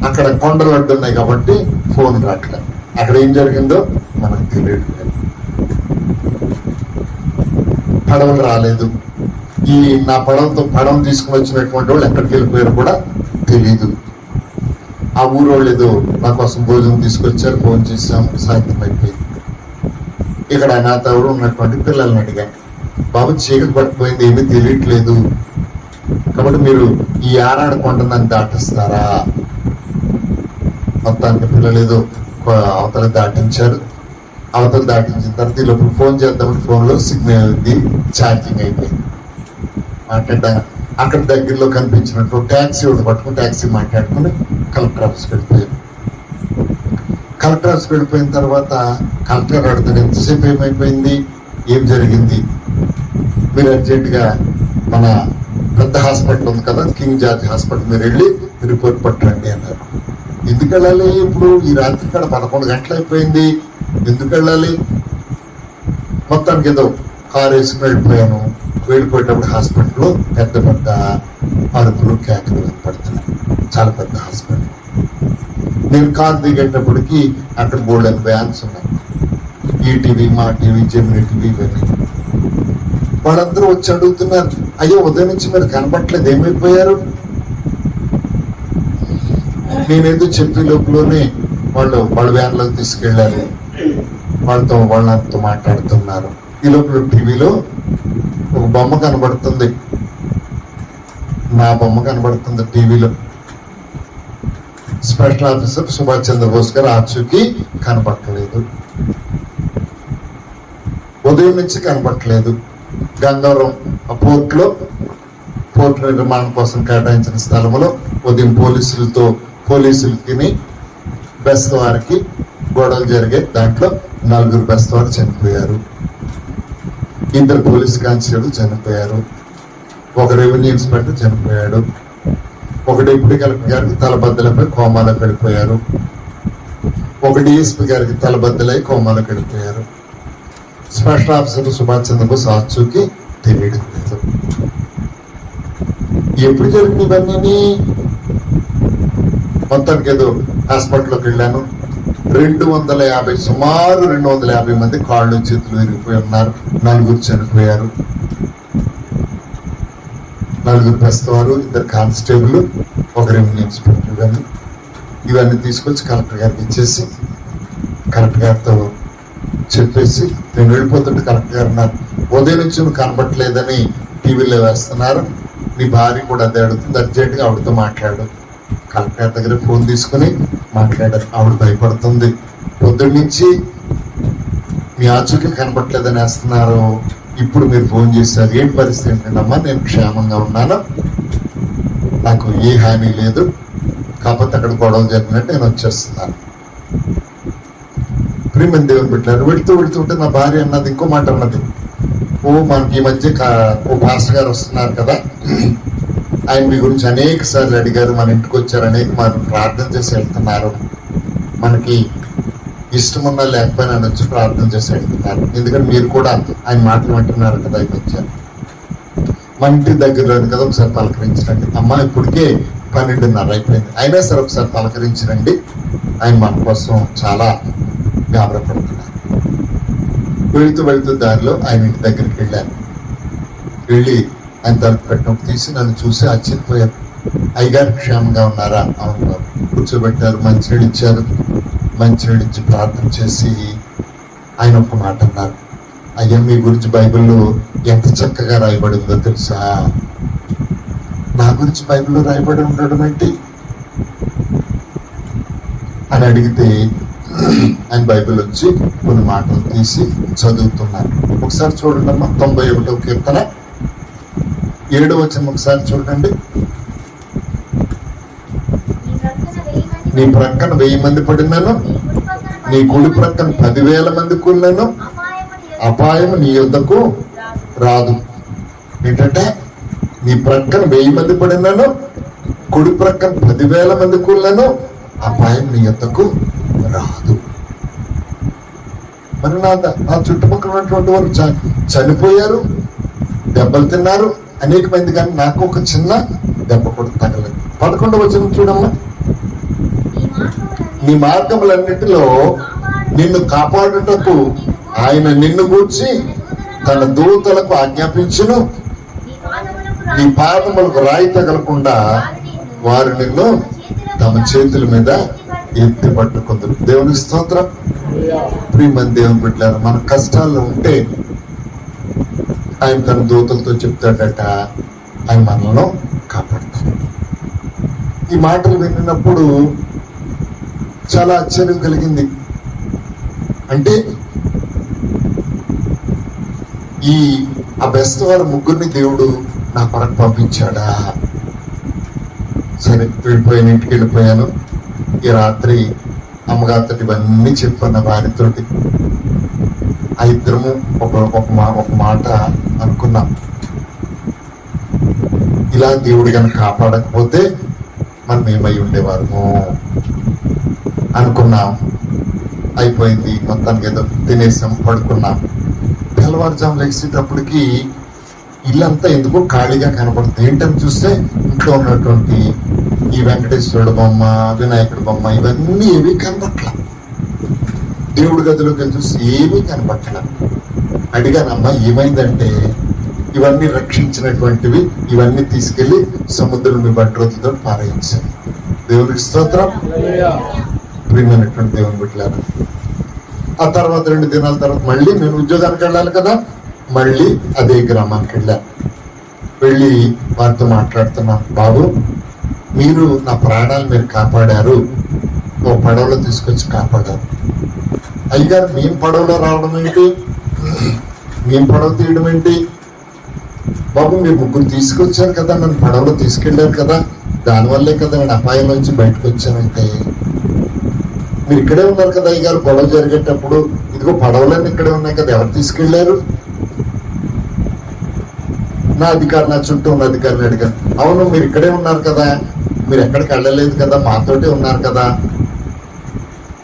అక్కడ కొండలు అడ్డున్నాయి కాబట్టి ఫోన్ రావట్లేదు. అక్కడ ఏం జరిగిందో మనకు తెలియదు. పడవలు రాలేదు. ఈ నా పడవ తీసుకుని వచ్చినటువంటి వాళ్ళు ఎక్కడికి వెళ్ళిపోయారు కూడా తెలీదు. ఆ ఊరు వాళ్ళు ఏదో నా కోసం భోజనం తీసుకొచ్చారు, ఫోన్ చేసాము, సాయంత్రం అయిపోయింది. ఇక్కడ నాతో ఎవరు ఉన్నటువంటి పిల్లల్ని అడిగాను, బాబు చీకటి పడిపోయింది, ఏమీ తెలియట్లేదు, కాబట్టి మీరు ఈ యారాడ కొండని దాటిస్తారా? మొత్తానికి పిల్లలు ఏదో అవతల దాటించారు. అవతల దాటించిన తర్వాత ఈ లోపల ఫోన్ చేద్దామని ఫోన్లో సిగ్నల్ ఛార్జింగ్ అయిపోయింది. అక్కడ దగ్గరలో కనిపించినట్టు ట్యాక్సీ ఒకటి పట్టుకుని ట్యాక్సీ మాట్లాడుకుని కలెక్టర్ ఆఫీస్కి వెళ్ళిపోయారు. కలెక్టర్ ఆఫీస్కి వెళ్ళిపోయిన తర్వాత కలెక్టర్ అడుగుతాడు, ఎంతసేపు ఏమైపోయింది, ఏం జరిగింది, మీరు అర్జెంటుగా మన పెద్ద హాస్పిటల్ ఉంది కదా, కింగ్ జార్జ్ హాస్పిటల్, మీరు వెళ్ళి రిపోర్ట్ పట్టండి అన్నారు. ఎందుకు వెళ్ళాలి? ఇప్పుడు ఈ రాత్రి ఇక్కడ 11 గంటలు అయిపోయింది, ఎందుకు వెళ్ళాలి? మొత్తానికి ఏదో కారు వేసుకుని వెళ్ళిపోయాను. వెళ్ళిపోయేటప్పుడు హాస్పిటల్లో పెద్ద పెద్ద అరుపులు, కేకలు పడుతున్నాయి. చాలా పెద్ద హాస్పిటల్. నేను కారు దిగేటప్పటికి అక్కడ బోల్డెన్ వ్యాన్స్ ఉన్నాయి. ఈటీవీ, మా టీవీ, జెమినీ టీవీ, ఇవన్నీ. వాళ్ళందరూ వచ్చి అడుగుతున్నారు, అయ్యో ఉదయం నుంచి మీరు కనపట్లేదు, ఏమైపోయారు? నేనేదో చెప్పే లోపలనే వాళ్ళ వ్యాన్లోకి తీసుకెళ్లారు. వాళ్ళతో మాట్లాడుతున్నారు. ఈ లోపల టీవీలో ఒక బొమ్మ కనబడుతుంది, నా బొమ్మ కనబడుతుంది టీవీలో. స్పెషల్ ఆఫీసర్ సుభాష్ చంద్రబోస్ గారు ఆచూకీ కనబట్టలేదు. ఉదయం నుంచి కనబట్టలేదు. గంగవరం పోర్ట్ నిర్మాణం కోసం కేటాయించిన స్థలంలో ఉదయం పోలీసులకి బెస్ట్ వారికి గొడవలు జరిగాయి. దాంట్లో 4 బెస్ట్ వారు చనిపోయారు, 2 పోలీస్ కానిస్టేబుల్ చనిపోయారు, 1 రెవెన్యూ ఇన్స్పెక్టర్ చనిపోయాడు, 1 డిప్యూటీ కలెక్టర్ గారికి తలబద్దలపై కోమాలోకి వెళ్ళిపోయారు, 1 డిఎస్పీ గారికి తలబద్దలై కోమాలోకి వెళ్ళిపోయారు. స్పెషల్ ఆఫీసర్ సుభాష్ చంద్రబోస్ ఆచూకీ తెలియడం లేదు. ఎప్పుడు జరిగింది ఇవన్నీ? మొత్తానికి ఏదో హాస్పిటల్లోకి వెళ్ళాను. 250, సుమారు 250 మంది కాళ్ళు చేతులు విరిగిపోయి ఉన్నారు. 4 చనిపోయారు. 4 ప్రస్తువారు, 2 కానిస్టేబుల్, 1 రెవెన్యూ ఇన్స్పెక్టర్ గారు. ఇవన్నీ తీసుకొచ్చి కలెక్టర్ గారికి ఇచ్చేసి కలెక్టర్ గారితో చెప్పేసి నేను వెళ్ళిపోతుంటే కలెక్టర్ గారు అన్నారు, ఉదయం నుంచి నువ్వు కనబట్టలేదని టీవీలో వేస్తున్నారు, నీ భార్య కూడా అదే అడుగుతుంది, అర్జెంట్గా ఆవిడతో మాట్లాడు. కలెక్టర్ దగ్గర ఫోన్ తీసుకుని మాట్లాడారు. ఆవిడ భయపడుతుంది, పొద్దున్న నుంచి మీ ఆచూకీ కనబట్టలేదని వేస్తున్నారు, ఇప్పుడు మీరు ఫోన్ చేశారు, ఏం పరిస్థితి ఏంటంటమ్మా? నేను క్షేమంగా ఉన్నాను, నాకు ఏ హాని లేదు, కాకపోతే అక్కడ గొడవలు జరిగినట్టు నేను వచ్చేస్తున్నాను. ప్రియమైన దేవుని పెట్టారు. వెళుతుంటే నా భార్య అన్నది, ఇంకో మాట అన్నది, మనకి ఈ మధ్య పాస్టర్ గారు వస్తున్నారు కదా, ఆయన మీ గురించి అనేక సార్లు అడిగారు, మన ఇంటికి వచ్చారు, అనేక మనం ప్రార్థన చేసి వెళ్తున్నారు, మనకి ఇష్టమున్నా లేకపోయినా ఆయన వచ్చి ప్రార్థన చేసి వెళ్తున్నారు, ఎందుకంటే మీరు కూడా ఆయన మాటలు వింటున్నారు కదా, ఆయన వచ్చారు, మన ఇంటి దగ్గరలో కదా, ఒకసారి పలకరించరండి. అమ్మ ఇప్పటికే 12:30 అయిపోయింది, అయినా సరే ఒకసారి పలకరించరండి, ఆయన మన కోసం చాలా గాబరపడుతున్నారు. వెళుతూ దారిలో ఆయన ఇంటి దగ్గరికి వెళ్ళాను. వెళ్ళి ఆయన తలుపు పెట్టినప్పుడు తీసి నన్ను చూసి ఆశ్చర్యపోయారు. అయ్యగారు క్షేమంగా ఉన్నారా? అవును బాబు. కూర్చోబెట్టారు, మంచినీళ్ళు ఇచ్చారు. మంచినీళ్ళు ఇచ్చి ప్రార్థన చేసి ఆయన ఒక మాట అన్నారు, అయ్యా మీ గురించి బైబిల్లో ఎంత చక్కగా రాయబడిందో తెలుసా? నా గురించి బైబిల్లో రాయబడి ఉండడం ఏంటి అని అడిగితే ఆయన బైబిల్ వచ్చి కొన్ని మాటలు తీసి చదువుతున్నారు. ఒకసారి చూడండి అమ్మా, 91వ కీర్తన 7వ వచనం ఒకసారి చూడండి. నీ ప్రక్కన 1000 మంది పడినాను, నీ కుడి ప్రక్కన 10,000 మంది కూలినాను, అపాయం నీ యొద్దకు రాదు. ఏంటంటే నీ ప్రక్కన 1000 మంది పడినాను, కుడి ప్రక్కన 10,000 మంది కూలినాను, అపాయం నీ యొద్దకు రాదు. మరి నా చుట్టుపక్కల ఉన్నటువంటి వారు చనిపోయారు, దెబ్బలు తిన్నారు అనేక మంది, కానీ నాకు ఒక చిన్న దెబ్బ కూడా తగలేదు. 11వ వచనం చూడమ్మా. నీ మార్గములన్నిటిలో నిన్ను కాపాడుటకు ఆయన నిన్ను గూర్చి తన దూతలకు ఆజ్ఞాపించును, నీ పాదములకు రాయి తగలకుండా వారు నిన్ను తమ చేతుల మీద ఎత్తి పట్టుకుందరు. దేవునికి స్తోత్రం. ప్రియమైన దేవుని బిడ్డలారా, మన కష్టాల్లో ఉంటే ఆయన తన దూతలతో చెప్తాడట, ఆయన మనల్ని కాపాడుతాడు. ఈ మాటలు విన్నప్పుడు చాలా ఆశ్చర్యం కలిగింది. అంటే ఆ బెస్తవారు ముగ్గురిని దేవుడు నా కొరకు పంపించాడా? సరే, వెళ్ళిపోయాను, ఇంటికి వెళ్ళిపోయాను. ఈ రాత్రి అమ్మగారితో ఇవన్నీ చెప్పాను భార్యతోటి. ఆ ఇద్దరము ఒక మాట అనుకున్నాం, ఇలా దేవుడు కనుక కాపాడకపోతే మనం ఏమై ఉండేవారము అనుకున్నాం. అయిపోయింది, మొత్తానికి ఏదో తినేసాం, పడుకున్నాం. తెల్లవారుజాము లేచేటప్పటికి ఇల్లంతా ఎందుకో ఖాళీగా కనపడుతుంది. ఏంటని చూస్తే ఇంట్లో ఉన్నటువంటి ఈ వెంకటేశ్వరుడు బొమ్మ, వినాయకుడు బొమ్మ, ఇవన్నీ ఏమీ కనపట్ల. దేవుడి గదిలోకి వెళ్ళి చూస్తే ఏమీ కనపట్ల. అడిగానమ్మా ఏమైందంటే, ఇవన్నీ రక్షించినటువంటివి, ఇవన్నీ తీసుకెళ్లి సముద్రం మీ బంట్రోతులతో పారేయించారు. దేవునికి స్తోత్రం. ప్రియమైనటువంటి దేవుని బిడ్డలారా, ఆ తర్వాత 2 దినాల తర్వాత మళ్ళీ నేను ఉద్యోగానికి వెళ్ళాలి కదా, మళ్ళీ అదే గ్రామానికి వెళ్ళి వారితో మాట్లాడుతున్నా, బాబు మీరు నా ప్రాణాలు మీరు కాపాడారు, ఓ పడవలో తీసుకొచ్చి కాపాడారు. అయ్యగారు మేము పడవలో రావడం ఏంటి, మేము పడవ తీయడం ఏంటి? బాబు మీరు ముగ్గురు తీసుకొచ్చారు కదా, నన్ను పడవలో తీసుకెళ్లారు కదా, దానివల్లే కదా నేను అపాయం నుంచి బయటకు వచ్చానంటే, మీరు ఇక్కడే ఉన్నారు కదా అయ్యగారు, గొడవ జరిగేటప్పుడు ఇదిగో పడవలన్నీ ఇక్కడే ఉన్నాయి కదా, ఎవరు తీసుకెళ్లారు? నా చుట్టూ ఉన్న అధికారిని అడిగాను. అవును, మీరు ఇక్కడే ఉన్నారు కదా, మీరు ఎక్కడికి వెళ్ళలేదు కదా, మాతోటే ఉన్నారు కదా,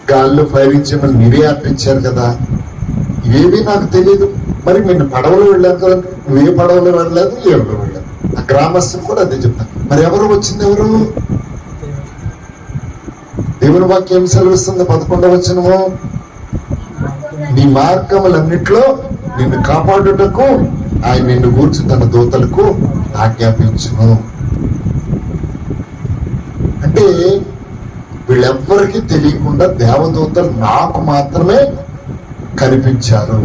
గాల్లో ఫైర్ ఇచ్చేమని మీరే ఆర్పించారు కదా, ఏమీ నాకు తెలియదు. మరి మీరు పడవలో వెళ్ళారు కదా, నువ్వే పడవలో వెళ్ళలేదు, ఎవరు వెళ్ళారు. ఆ గ్రామస్తులు కూడా అదే చెప్తాను. మరి ఎవరు వచ్చింది, ఎవరు? దేవుని వాక్యం సెలవిస్తుంది 11వ వచనము, నీ మార్గములన్నిట్లో నిన్ను కాపాడుటకు ఆయన నిన్ను గూర్చి తన దూతలకు ఆజ్ఞాపించును. అంటే వీళ్ళెవ్వరికీ తెలియకుండా దేవదూతలు నాకు మాత్రమే కనిపించారు.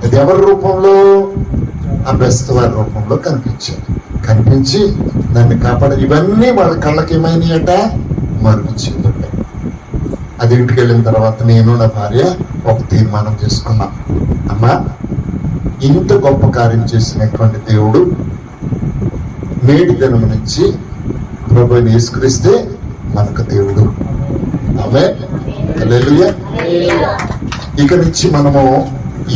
అది ఎవరి రూపంలో? ఆ బెస్తవారి రూపంలో కనిపించారు. కనిపించి నన్ను కాపాడ, ఇవన్నీ వాళ్ళ కళ్ళకి ఏమైనాయట, మరుగుచ్చిందండి. అది ఇంటికి వెళ్ళిన తర్వాత నేను నా భార్య ఒక తీర్మానం చేసుకున్నాం, అమ్మా ఇంత గొప్ప కార్యం చేసినటువంటి దేవుడు నేటి దినం నుంచి ప్రభువుని యేసుక్రీస్తే మనకు దేవుడు. ఆమేన్, హల్లెలూయా. ఇక నుంచి మనము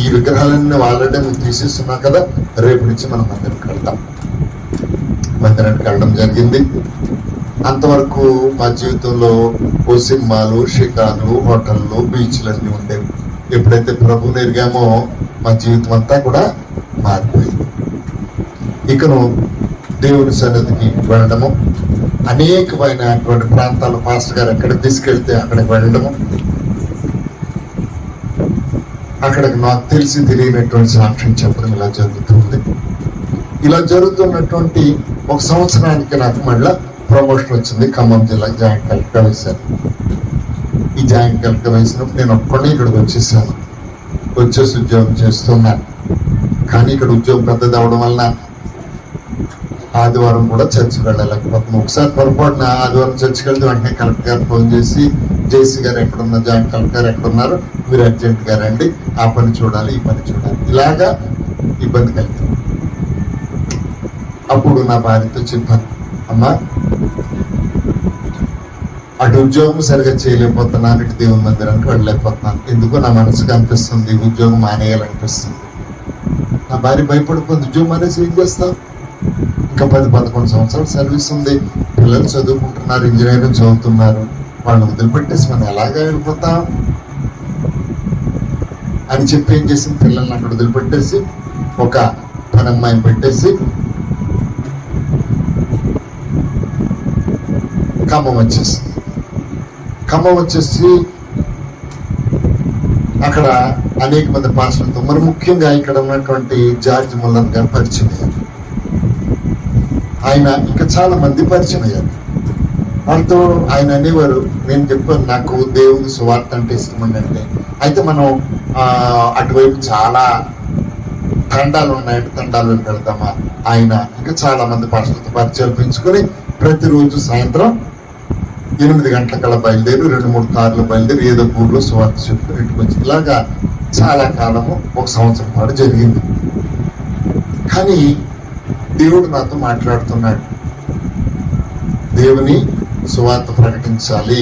ఈ విగ్రహాలన్నీ ఆల్రెడీ మేము తీసేస్తున్నాం కదా, రేపు నుంచి మనం మందిరానికి వెళ్తాం. మందిరానికి వెళ్ళడం జరిగింది. అంతవరకు మా జీవితంలో ఓ సినిమాలు, షికార్లు, హోటళ్ళు, బీచ్లన్నీ ఉండేవి. ఎప్పుడైతే ప్రభువుని ఎరిగామో మా జీవితం అంతా కూడా మారిపోయింది. ఇకను దేవుని సన్నిధికి వెళ్ళడము, అనేకమైనటువంటి ప్రాంతాలు పాస్టర్ గారు ఎక్కడికి తీసుకెళ్తే అక్కడికి వెళ్ళడము, అక్కడికి నాకు తెలిసి తెలియనటువంటి సాక్ష్యం చెప్పడం ఇలా జరుగుతుంది. ఇలా జరుగుతున్నటువంటి ఒక సంవత్సరానికి నాకు మళ్ళా ప్రమోషన్ వచ్చింది. ఖమ్మం జిల్లా జాయింట్ కలెక్టర్ వేశారు. ఈ జాయింట్ కలెక్టర్ వేసినప్పుడు నేను ఒక్కడే ఇక్కడికి వచ్చేసాను. వచ్చేసి ఉద్యోగం చేస్తున్నాను. కానీ ఇక్కడ ఉద్యోగం పెద్దది అవడం వలన ఆదివారం కూడా చర్చికి వెళ్ళలేకపోతున్నాం. ఒకసారి పొరపాటున ఆదివారం చర్చికి వెళ్తే వెంటనే కలెక్టర్ గారు ఫోన్ చేసి, జేసీ గారు ఎక్కడున్నారు, జాయింట్ కలెక్టర్ గారు ఎక్కడున్నారు, మీరు అర్జెంట్ గా రండి, ఆ పని చూడాలి, ఈ పని చూడాలి, ఇలాగా ఇబ్బంది కలిగింది. అప్పుడు నా భార్యతో చెప్పాను, అమ్మా అటు ఉద్యోగం సరిగా చేయలేకపోతున్నాను, ఇటు దేవుని మందిరానికి వెళ్ళలేకపోతున్నాను. ఎందుకో నా మనసుకు అనిపిస్తుంది ఉద్యోగం మానేయాలనిపిస్తుంది. నా భార్య భయపడిపోయింది, ఉద్యోగం మానేసి ఏం చేస్తావు, ఇంకా 10-11 సంవత్సరాలు సర్వీస్ ఉంది, పిల్లలు చదువుకుంటున్నారు, ఇంజనీరింగ్ చదువుతున్నారు, వాళ్ళని వదిలిపెట్టేసి మనం ఎలాగా వెళ్ళిపోతాం అని చెప్పి ఏం చేసింది, పిల్లల్ని అక్కడ వదిలిపెట్టేసి ఒక పని అమ్మాయిని పెట్టేసి ఖమ్మం వచ్చేసి అక్కడ అనేక మంది పాస్టర్లతో, మరి ముఖ్యంగా ఇక్కడ ఉన్నటువంటి జార్జ్ ముల్లర్ గారు పరిచయం అయ్యారు. ఆయన ఇంకా చాలా మంది పరిచయం అయ్యారు. వాళ్ళతో ఆయన అనేవారు, నేను చెప్పాను నాకు దేవుని సువార్త అంటే ఇష్టం అంటే, అయితే మనం అటువైపు చాలా తండాలు ఉన్నాయంటే తండాలు పెడతామా. ఆయన ఇంకా చాలా మంది పాస్టర్లతో పరిచయాలు పెంచుకొని ప్రతిరోజు సాయంత్రం 8 గంటలకల్లా బయలుదేరి 2-3 కార్లు బయలుదేరి ఏదో ఊర్లో సువార్త చెప్తూ ఇంటికి వచ్చి ఇలాగా చాలా కాలము 1 సంవత్సరం పాటు జరిగింది. కానీ దేవుడు నాతో మాట్లాడుతున్నాడు, దేవుని సువార్త ప్రకటించాలి,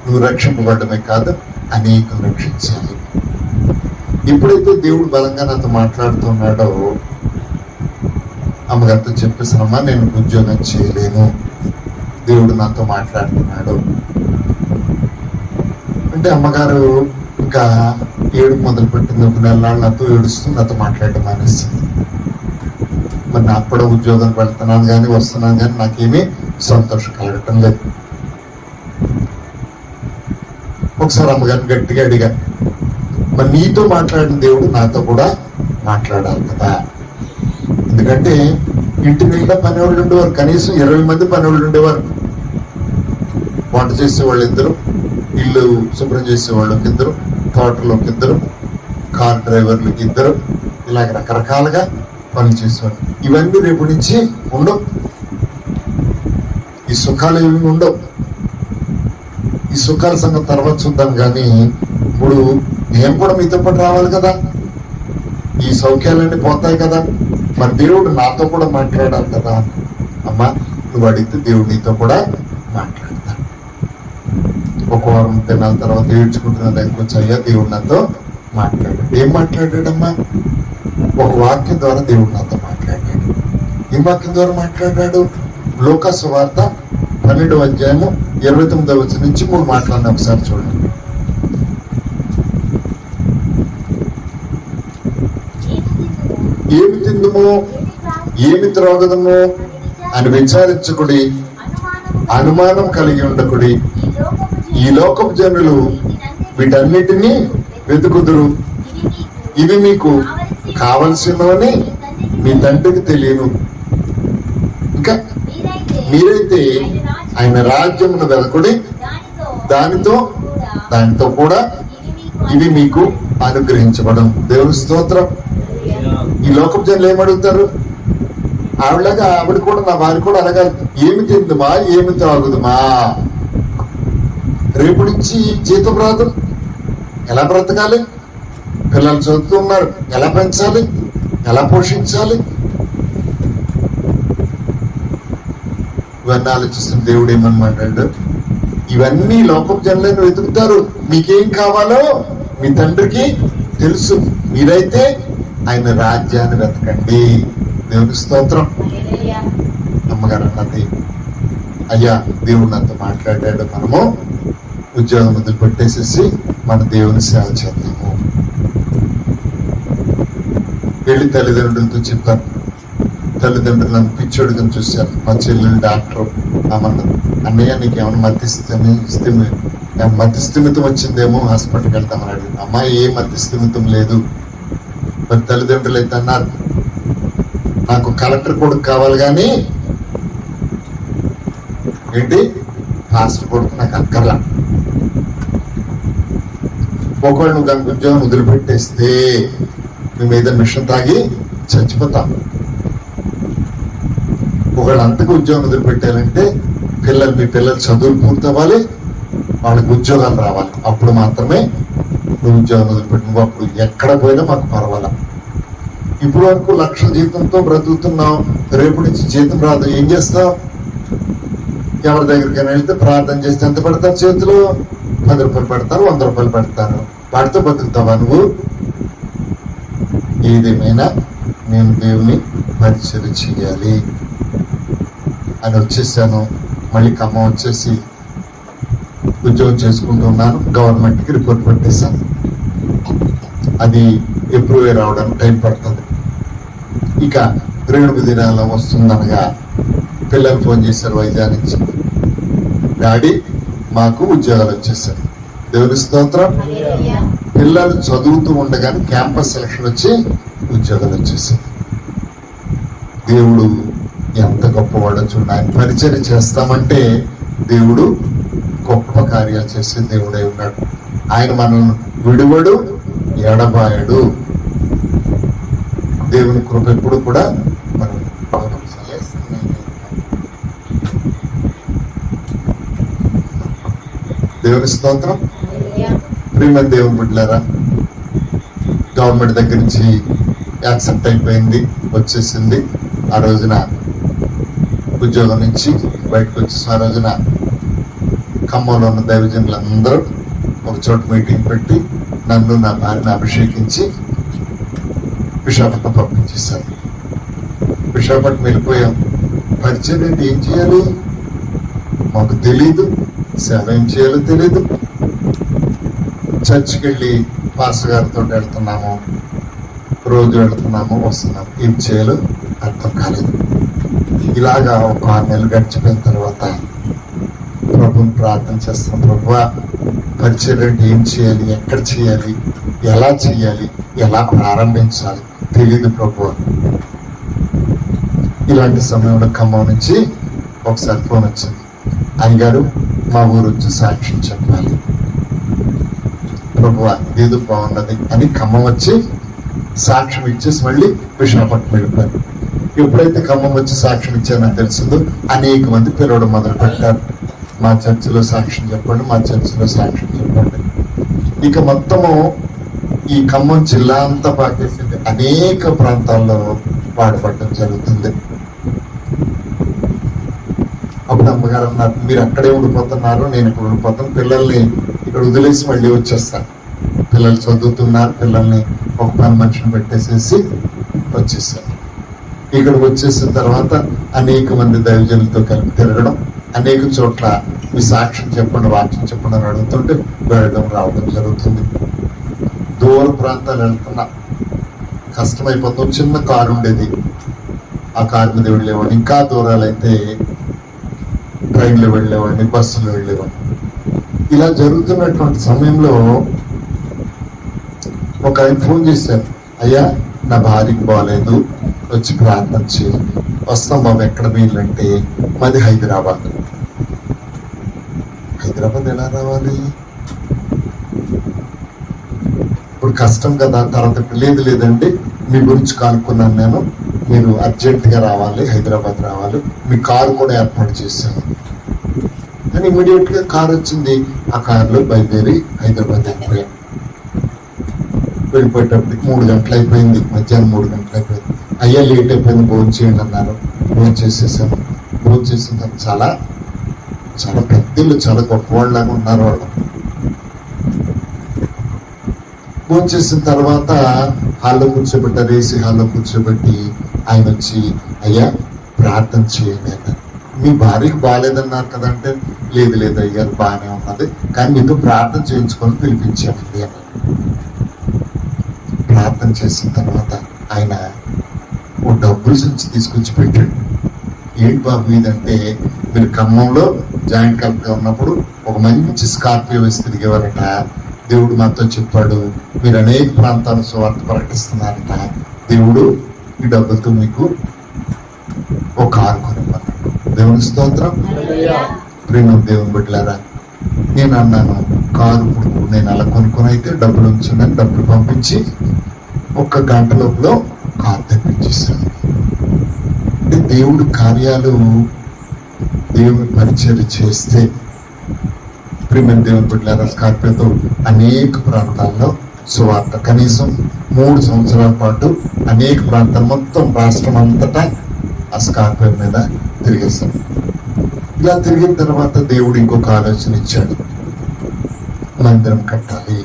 నువ్వు రక్షింపబడమే కాదు అనేకం రక్షించాలి. ఎప్పుడైతే దేవుడు బలంగా నాతో మాట్లాడుతున్నాడో అమ్మగారితో చెప్పేసానమ్మా నేను ఉద్యోగం చేయలేను, దేవుడు నాతో మాట్లాడుతున్నాడు అంటే అమ్మగారు ఇంకా ఏడుపు మొదలు పెట్టింది. 1 నెల నాతో ఏడుస్తూ నాతో మాట్లాడటం మానేస్తుంది. మరి నాకు కూడా ఉద్యోగం వెళ్తున్నాను కానీ వస్తున్నాను కానీ నాకేమీ సంతోషం కలగటం లేదు. ఒకసారి అమ్మగారిని గట్టిగా అడిగా, మరి నీతో మాట్లాడిన దేవుడు నాతో కూడా మాట్లాడాలి కదా, ఎందుకంటే ఇంటి నిండా పనివాళ్ళు ఉండేవారు, కనీసం 20 మంది పనివాళ్ళు ఉండేవారు. వంట చేసేవాళ్ళు 2, ఇల్లు శుభ్రం చేసేవాళ్ళు 2, తోటలోకి 2, కార్ డ్రైవర్లకి 2, ఇలాగ రకరకాలుగా పనులు చేసేవాళ్ళు. ఇవన్నీ రేపు నుంచి ఉండవు, ఈ సుఖాలు ఏమి ఉండవు. ఈ సుఖాల సంగతి తర్వాత చూద్దాం, కానీ ఇప్పుడు నేను కూడా మీతో పాటు రావాలి కదా, ఈ సౌఖ్యాలన్నీ పోతాయి కదా, మరి దేవుడు నాతో కూడా మాట్లాడాలి కదా. అమ్మా నువ్వు అడిగితే దేవుడు నీతో కూడా మాట్లాడతాడు. 1 వారం దినాల తర్వాత ఏడ్చుకుంటున్న దగ్గరకు వచ్చి, అయ్యా దేవుడు నాతో మాట్లాడాడు. ఏం మాట్లాడాడమ్మా? ఒక వాక్యం ద్వారా దేవుడు నాతో మాట్లాడాడు. ఏ వాక్యం ద్వారా మాట్లాడాడు? లూకా సువార్త 12వ అధ్యాయము 29వ వచనం నుంచి 3 మాట్లాడిన ఒకసారి చూడండి. ఏమి తిందుమో ఏమి త్రాగుదమో అని విచారించుకుడి, అనుమానం కలిగి ఉండకుడి. ఈ లోకపు జనులు వీటన్నిటినీ వెతుకుదురు, ఇవి మీకు కావలసినవని మీ తండ్రికి తెలియను. ఇంకా మీరైతే ఆయన రాజ్యమును వెదకుడి, దానితో కూడా ఇవి మీకు అనుగ్రహించబడం. దేవుని స్తోత్రం. ఈ లోకపు జనులు ఏమడుగుతారు? ఆవిడ కూడా నా వారి కూడా అడగాలి, ఏమి తిందుమా ఏమి తాగుదుమా, రేపు నుంచి జీతం రాదు, ఎలా బ్రతకాలి, పిల్లలు చదువుతున్నారు, ఎలా పెంచాలి, ఎలా పోషించాలి, ఇవన్నీ ఆలోచిస్తున్న దేవుడు ఏమన్నమాటాడు, ఇవన్నీ లోకపు జనులను వెతుకుతారు, మీకేం కావాలో మీ తండ్రికి తెలుసు, మీరైతే ఆయన రాజ్యాన్ని వెతకండి. దేవుని స్తోత్రం. అమ్మగారు అన్నది, అయ్యా దేవుడు నాతో మాట్లాడాడు, మనము ఉద్యోగం వదిలిపెట్టేసేసి మన దేవుని సేవ చేద్దాము. వెళ్ళి తల్లిదండ్రులతో చెప్పారు. తల్లిదండ్రులు నన్ను పిచ్చోడుగా చూశారు. మా చెల్లెలు డాక్టర్ అమ్మన్నారు, అన్నయ్య నీకేమైనా మతి స్థిమితం వచ్చిందేమో, హాస్పిటల్కి వెళ్తామని అడిగింది. అమ్మాయి ఏ మతి స్థిమితం లేదు. మరి తల్లిదండ్రులు అయితే అన్నారు, నాకు కలెక్టర్ కొడుకు కావాలి కానీ ఏంటి పాస్టర్ కొడుకు నాకు అక్కర్లా. ఒకవేళ నువ్వు దానికి ఉద్యోగం వదిలిపెట్టేస్తే మేము ఏదైనా మిషన్ తాగి చచ్చిపోతాం. ఒకవేళ అంతకు ఉద్యోగం వదిలిపెట్టాలంటే మీ పిల్లలు చదువులు పూర్తవ్వాలి, వాళ్ళకి ఉద్యోగాలు రావాలి, అప్పుడు మాత్రమే నువ్వు ఉద్యోగం వదిలిపెట్టి నువ్వు అప్పుడు ఎక్కడ పోయినా మాకు పర్వాలా. ఇప్పుడు వరకు 1,00,000 జీతంతో బ్రతుకుతున్నాం, రేపు నుంచి జీతం రాదు, ఏం చేస్తావు? ఎవరి దగ్గరికైనా వెళ్తే ప్రార్థన చేస్తే ఎంత పెడతారు చేతిలో? 10 రూపాయలు పెడతారు, 100 రూపాయలు పెడతారు. వాటితో బతుకుతావా నువ్వు? ఏదేమైనా నేను దేవుని పరిచయం చేయాలి అని వచ్చేసాను. మళ్ళీ ఖమ్మం వచ్చేసి ఉద్యోగం చేసుకుంటున్నాను. గవర్నమెంట్కి రిపోర్ట్ పెట్టేశాను. అది అప్రూవ్ రావడానికి టైం పడుతుంది. ఇక 2 దినాల్లో వస్తుందనగా పిల్లలు ఫోన్ చేశారు వైజాగ్ నుంచి, డాడీ మాకు ఉద్యోగాలు వచ్చేసారు. దేవుని స్తోత్రం. పిల్లలు చదువుతూ ఉండగానే క్యాంపస్ సెలక్షన్ వచ్చి ఉద్యోగాలు వచ్చేసారు. దేవుడు ఎంత గొప్పవాడో చూడండి. ఆయన పరిచయం చేస్తామంటే దేవుడు గొప్ప కార్యాలు చేసే దేవుడై ఉన్నాడు. ఆయన మనల్ని విడువడు, ఎడబాయడు. దేవుని కృప ఎప్పుడు కూడా మనం దేవుని స్తోత్రం. ప్రియమైన దేవుని బిడ్డలారా, గవర్నమెంట్ దగ్గర నుంచి యాక్సెప్ట్ అయిపోయింది, వచ్చేసింది. ఆ రోజున ఉద్యోగం నుంచి బయటకు వచ్చేసి ఆ రోజున ఖమ్మంలో ఉన్న దైవజనులందరూ ఒక చోట మీటింగ్ పెట్టి నన్ను నా భార్యను అభిషేకించి విశాఖపట్నం పంపించేశారు. విశాఖపట్నం వెళ్ళిపోయాం. పరిచయం ఏంటి, ఏం చేయాలి మాకు తెలీదు, సేవ ఏం చేయాలో తెలీదు. చర్చికి వెళ్ళి పాస్టర్ గారితో వెళ్తున్నాము, రోజు వెళ్తున్నాము, వస్తున్నాము, ఏం చేయాలో అర్థం కాలేదు. ఇలాగా ఒక 6 నెలలు గడిచిపోయిన తర్వాత ప్రభుని ప్రార్థన చేస్తాం. ప్రభువా పరిచయం ఏంటి, ఏం చేయాలి, ఎక్కడ చేయాలి, ఎలా చేయాలి, ఎలా ప్రారంభించాలి తెలీదు ప్రభువా. ఇలాంటి సమయంలో ఖమ్మం నుంచి ఒకసారి ఫోన్ వచ్చింది, అయ్యగారు మా ఊరు వచ్చి సాక్ష్యం చెప్పాలి, ప్రభువా ఏదో బాగున్నది అని ఖమ్మం వచ్చి సాక్ష్యం ఇచ్చేసి మళ్ళీ విశాఖపట్నం వెళ్ళిపోయారు. ఎప్పుడైతే ఖమ్మం వచ్చి సాక్ష్యం ఇచ్చానని తెలిసిందో అనేక మంది పిలవడం మొదలు పెట్టారు. మా చర్చిలో సాక్ష్యం చెప్పండి, మా చర్చిలో సాక్ష్యం చెప్పండి. ఇక మొత్తము ఈ ఖమ్మం జిల్లా అంతా పాకేసింది. అనేక ప్రాంతాల్లో వాడపడటం జరుగుతుంది. అప్పుడు అమ్మగారు అన్నారు, మీరు అక్కడే ఉండిపోతున్నారు, నేను ఇక్కడ ఉండిపోతాను, పిల్లల్ని ఇక్కడ వదిలేసి మళ్ళీ వచ్చేస్తాను. పిల్లలు చదువుతున్నారు, పిల్లల్ని ఒక పని మనిషిని పెట్టేసేసి వచ్చేసాను. ఇక్కడికి వచ్చేసిన తర్వాత అనేక మంది దైవజనులతో కలిపి తిరగడం, అనేక చోట్ల మీ సాక్ష్యం చెప్పండి, వాక్యం చెప్పండి అని అడుగుతుంటే వెళ్ళడం రావడం జరుగుతుంది. దూర ప్రాంతాలు వెళ్తున్నా కష్టమైపోతాం. చిన్న కారు ఉండేది, ఆ కారు మీద వెళ్ళేవాడిని. ఇంకా దూరాలైతే ట్రైన్లో వెళ్ళేవాడిని, బస్సులో వెళ్ళేవాడిని. ఇలా జరుగుతున్నటువంటి సమయంలో ఒక ఆయన ఫోన్ చేశారు, అయ్యా నా భార్యకి బాగాలేదు, వచ్చి ప్రార్థన చేయండి. వస్తాం బాబు, ఎక్కడ వీళ్ళంటే మాది హైదరాబాద్. హైదరాబాద్ ఎలా రావాలి? ఇప్పుడు కష్టం కదా. తర్వాత లేదు లేదండి మీ గురించి కనుక్కున్నాను నేను, మీరు అర్జెంటుగా రావాలి, హైదరాబాద్ రావాలి, మీ కారు కూడా ఏర్పాటు చేశాను అని ఇమీడియట్ గా కారు వచ్చింది. ఆ కారులో బయలుదేరి హైదరాబాద్ వెళ్ళిపోయాం. వెళ్ళిపోయేటప్పటికి 3 గంటలు అయిపోయింది, మధ్యాహ్నం 3 గంటలు అయిపోయింది. అయ్యా లేట్ అయిపోయింది, భోజనం చేయండి అన్నారు. భోజనం చేసేసాను. భోజనం చేసిన తర్వాత చాలా చాలా పెద్దలు, చాలా గొప్పవాళ్ళలాగా ఉన్నారు వాళ్ళు. భోజనం చేసిన తర్వాత హాల్లో కూర్చోబెట్టారు, ఏసీ హాల్లో కూర్చోబెట్టి ఆయన వచ్చి, అయ్యా ప్రార్థన చేయండి అన్నారు. మీ భార్యకి బాగాలేదన్నారు కదంటే, లేదు లేదు అయ్యారు బాగానే ఉన్నది, కానీ మీతో ప్రార్థన చేయించుకొని పిలిపించామండి అన్నారు. ప్రార్థన చేసిన తర్వాత ఆయన ఓ డబ్బులు సంచి తీసుకొచ్చి పెట్టాడు. ఏంటి బాబు ఇదంటే, మీరు ఖమ్మంలో జాయింట్ కలెక్టర్ ఉన్నప్పుడు ఒక మంచి స్కార్పియో వేసి తిరిగేవారట. దేవుడు మాతో చెప్పాడు, మీరు అనేక ప్రాంతాలు సువార్త ప్రకటిస్తున్నారట, దేవుడు ఈ డబ్బులతో మీకు ఒక కారు కొనివ్వన్నాడు. దేవుని స్తోత్రం. ప్రేమ దేవుని బిడ్డలారా, నేను అన్నాను కారు ఇప్పుడు నేను అలా కొనుక్కొని అయితే డబ్బులు ఉంచున్నాను, డబ్బులు పంపించి 1 గంట లోపల కారు తెప్పించేస్తాను. అంటే దేవుడు కార్యాలు, దేవుని పరిచయం చేస్తే ప్రేమ దేవుని బిడ్డలారా, స్కార్పియోతో అనేక ప్రాంతాల్లో సువార్త కనీసం 3 సంవత్సరాల పాటు అనేక ప్రాంతాలు మొత్తం రాష్ట్రం అంతటా ఆ స్కార్పియో మీద తిరిగేశాం. ఇలా తిరిగిన తర్వాత దేవుడు ఇంకొక ఆలోచన ఇచ్చాడు. మందిరం కట్టాలి.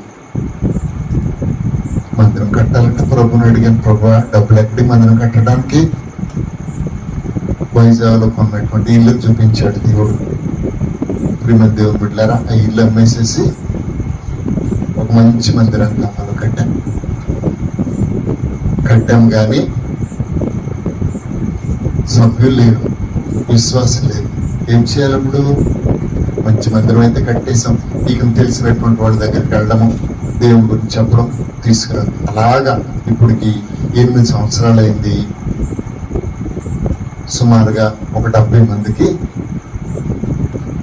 మందిరం కట్టాలంటే ప్రభుని అడిగాను, ప్రభు డబ్బులు ఎక్కడి మందిరం కట్టడానికి? వైజాగ్లో కొన్నటువంటి ఇల్లు చూపించాడు దేవుడు. శ్రీమద్ దేవుడు బిడ్డలారా, ఆ ఇల్లు అమ్మేసేసి ఒక మంచి మందిరం గ్రామంలో కట్టాం. కానీ సభ్యులు లేరు, విశ్వాసం లేదు. ఏం చేయాలి అప్పుడు? మంచి మందిరం అయితే కట్టేశాం, ఇక తెలిసినటువంటి వాళ్ళ దగ్గరికి వెళ్ళడము, దేవుడి గురించి చెప్పడం, తీసుకురాదు. అలాగా ఇప్పటికి 8 సంవత్సరాలు అయింది. సుమారుగా ఒక 70 మందికి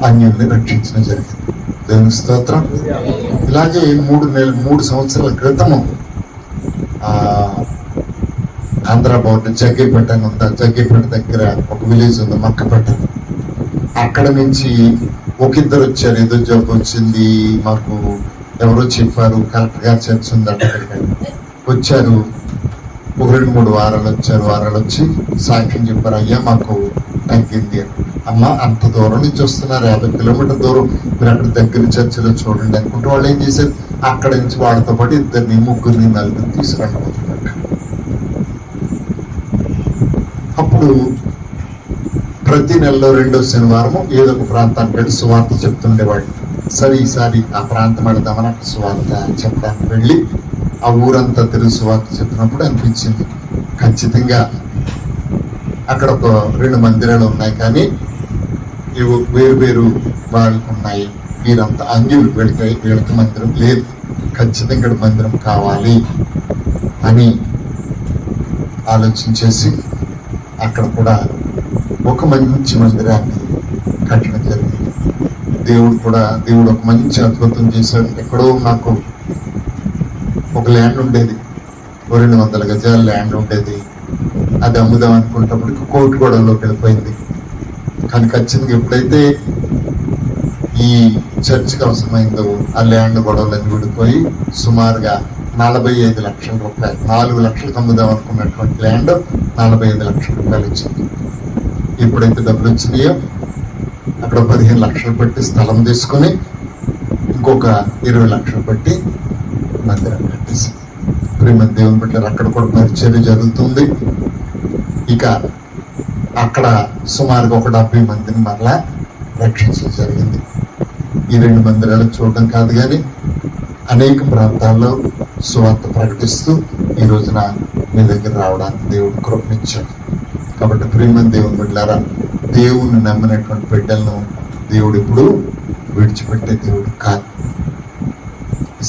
అన్యుల్ని రక్షించడం జరిగింది. దేవుని స్తోత్రం. ఇలాగే 3 సంవత్సరాల క్రితము ఆంధ్ర బోర్డు జగ్గేపేట అని ఉంది. జగ్గేపేట దగ్గర ఒక విలేజ్ ఉంది, మక్కపేట. అక్కడ నుంచి ఒకిద్దరు వచ్చారు. ఏదో జబ్బు వచ్చింది మాకు ఎవరో చెప్పారు, కరెక్ట్ గా చర్చ్ ఉంది అక్కడికి వచ్చారు. ఒక 2-3 వారాలు వచ్చి సాక్ష్యం చెప్పారు. అయ్యా మాకు తగ్గింది. అమ్మ అంత దూరం నుంచి వస్తున్నారు, 50 కిలోమీటర్ దూరం, మీరు అక్కడ దగ్గర చర్చిలో చూడండి అనుకుంటే వాళ్ళు ఏం చేశారు, అక్కడ నుంచి వాళ్ళతో పాటు 2, 3, 4 తీసుకురండి మొదలుపెట్టారు. అప్పుడు ప్రతి నెలలో 2వ శనివారము ఏదో ఒక ప్రాంతానికి వెళ్ళి సువార్త చెప్తుండేవాడు. సరే ఈసారి ఆ ప్రాంతం వెళదామని అక్కడ సువార్త చెప్పడానికి వెళ్ళి ఆ ఊరంతా తిరిగి సువార్త చెప్పినప్పుడు అనిపించింది, ఖచ్చితంగా అక్కడ ఒక 2 మందిరాలు ఉన్నాయి, కానీ ఇవి వేరు వాళ్ళు ఉన్నాయి. వీరంతా అంజులు వీళ్ళకి మందిరం లేదు, ఖచ్చితంగా ఇక్కడ మందిరం కావాలి అని ఆలోచించేసి అక్కడ కూడా ఒక మంచి మందిరాన్ని కట్టడం జరిగింది. దేవుడు ఒక మంచి అద్భుతం చేశాడు. ఎక్కడో నాకు ఒక ల్యాండ్ ఉండేది, 200 గజాల ల్యాండ్ ఉండేది. అది అమ్ముదాం అనుకున్నప్పటికి కోర్టు గొడవలోకి వెళ్ళిపోయింది. కానీ ఖచ్చితంగా ఎప్పుడైతే ఈ చర్చికి అవసరమైందో ఆ ల్యాండ్ గొడవలన్నీ విడిపోయి సుమారుగా 45 లక్షల రూపాయలు, 4 లక్షలకు అమ్ముదాం అనుకున్నటువంటి ల్యాండ్ 45 లక్షల రూపాయలు వచ్చింది. ఎప్పుడైతే డబ్బులు వచ్చినాయో అక్కడ 15 లక్షలు పెట్టి స్థలం తీసుకుని ఇంకొక 20 లక్షలు పెట్టి మందిరం కట్టేసి శ్రీమద్ దేవుని బిడ్డలు అక్కడ కూడా పరిచర్య జరుగుతుంది. ఇక అక్కడ సుమారుగా ఒక 70 మందిని మరలా రక్షించడం జరిగింది. ఈ 2 మందిరాలు చూడడం కాదు, కానీ అనేక ప్రాంతాల్లో సువార్త ప్రకటిస్తూ ఈ రోజున మీ దగ్గర రావడానికి దేవుడు కృపనిచ్చాడు. కాబట్టి ప్రియమైన దేవుని బిడ్డలారా, దేవుణ్ణి నమ్మినటువంటి బిడ్డలను దేవుడు ఇప్పుడు విడిచిపెట్టే దేవుడు కాదు.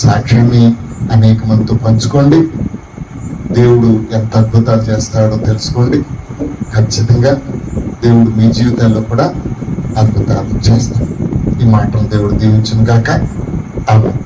సాక్ష్యాన్ని అనేక మందితో పంచుకోండి. దేవుడు ఎంత అద్భుతాలు చేస్తాడో తెలుసుకోండి. ఖచ్చితంగా దేవుడు మీ జీవితాల్లో కూడా అద్భుతాలు చేస్తాడు. ఈ మాటలు దేవుడు దీవించును గాక. ఆమేన్.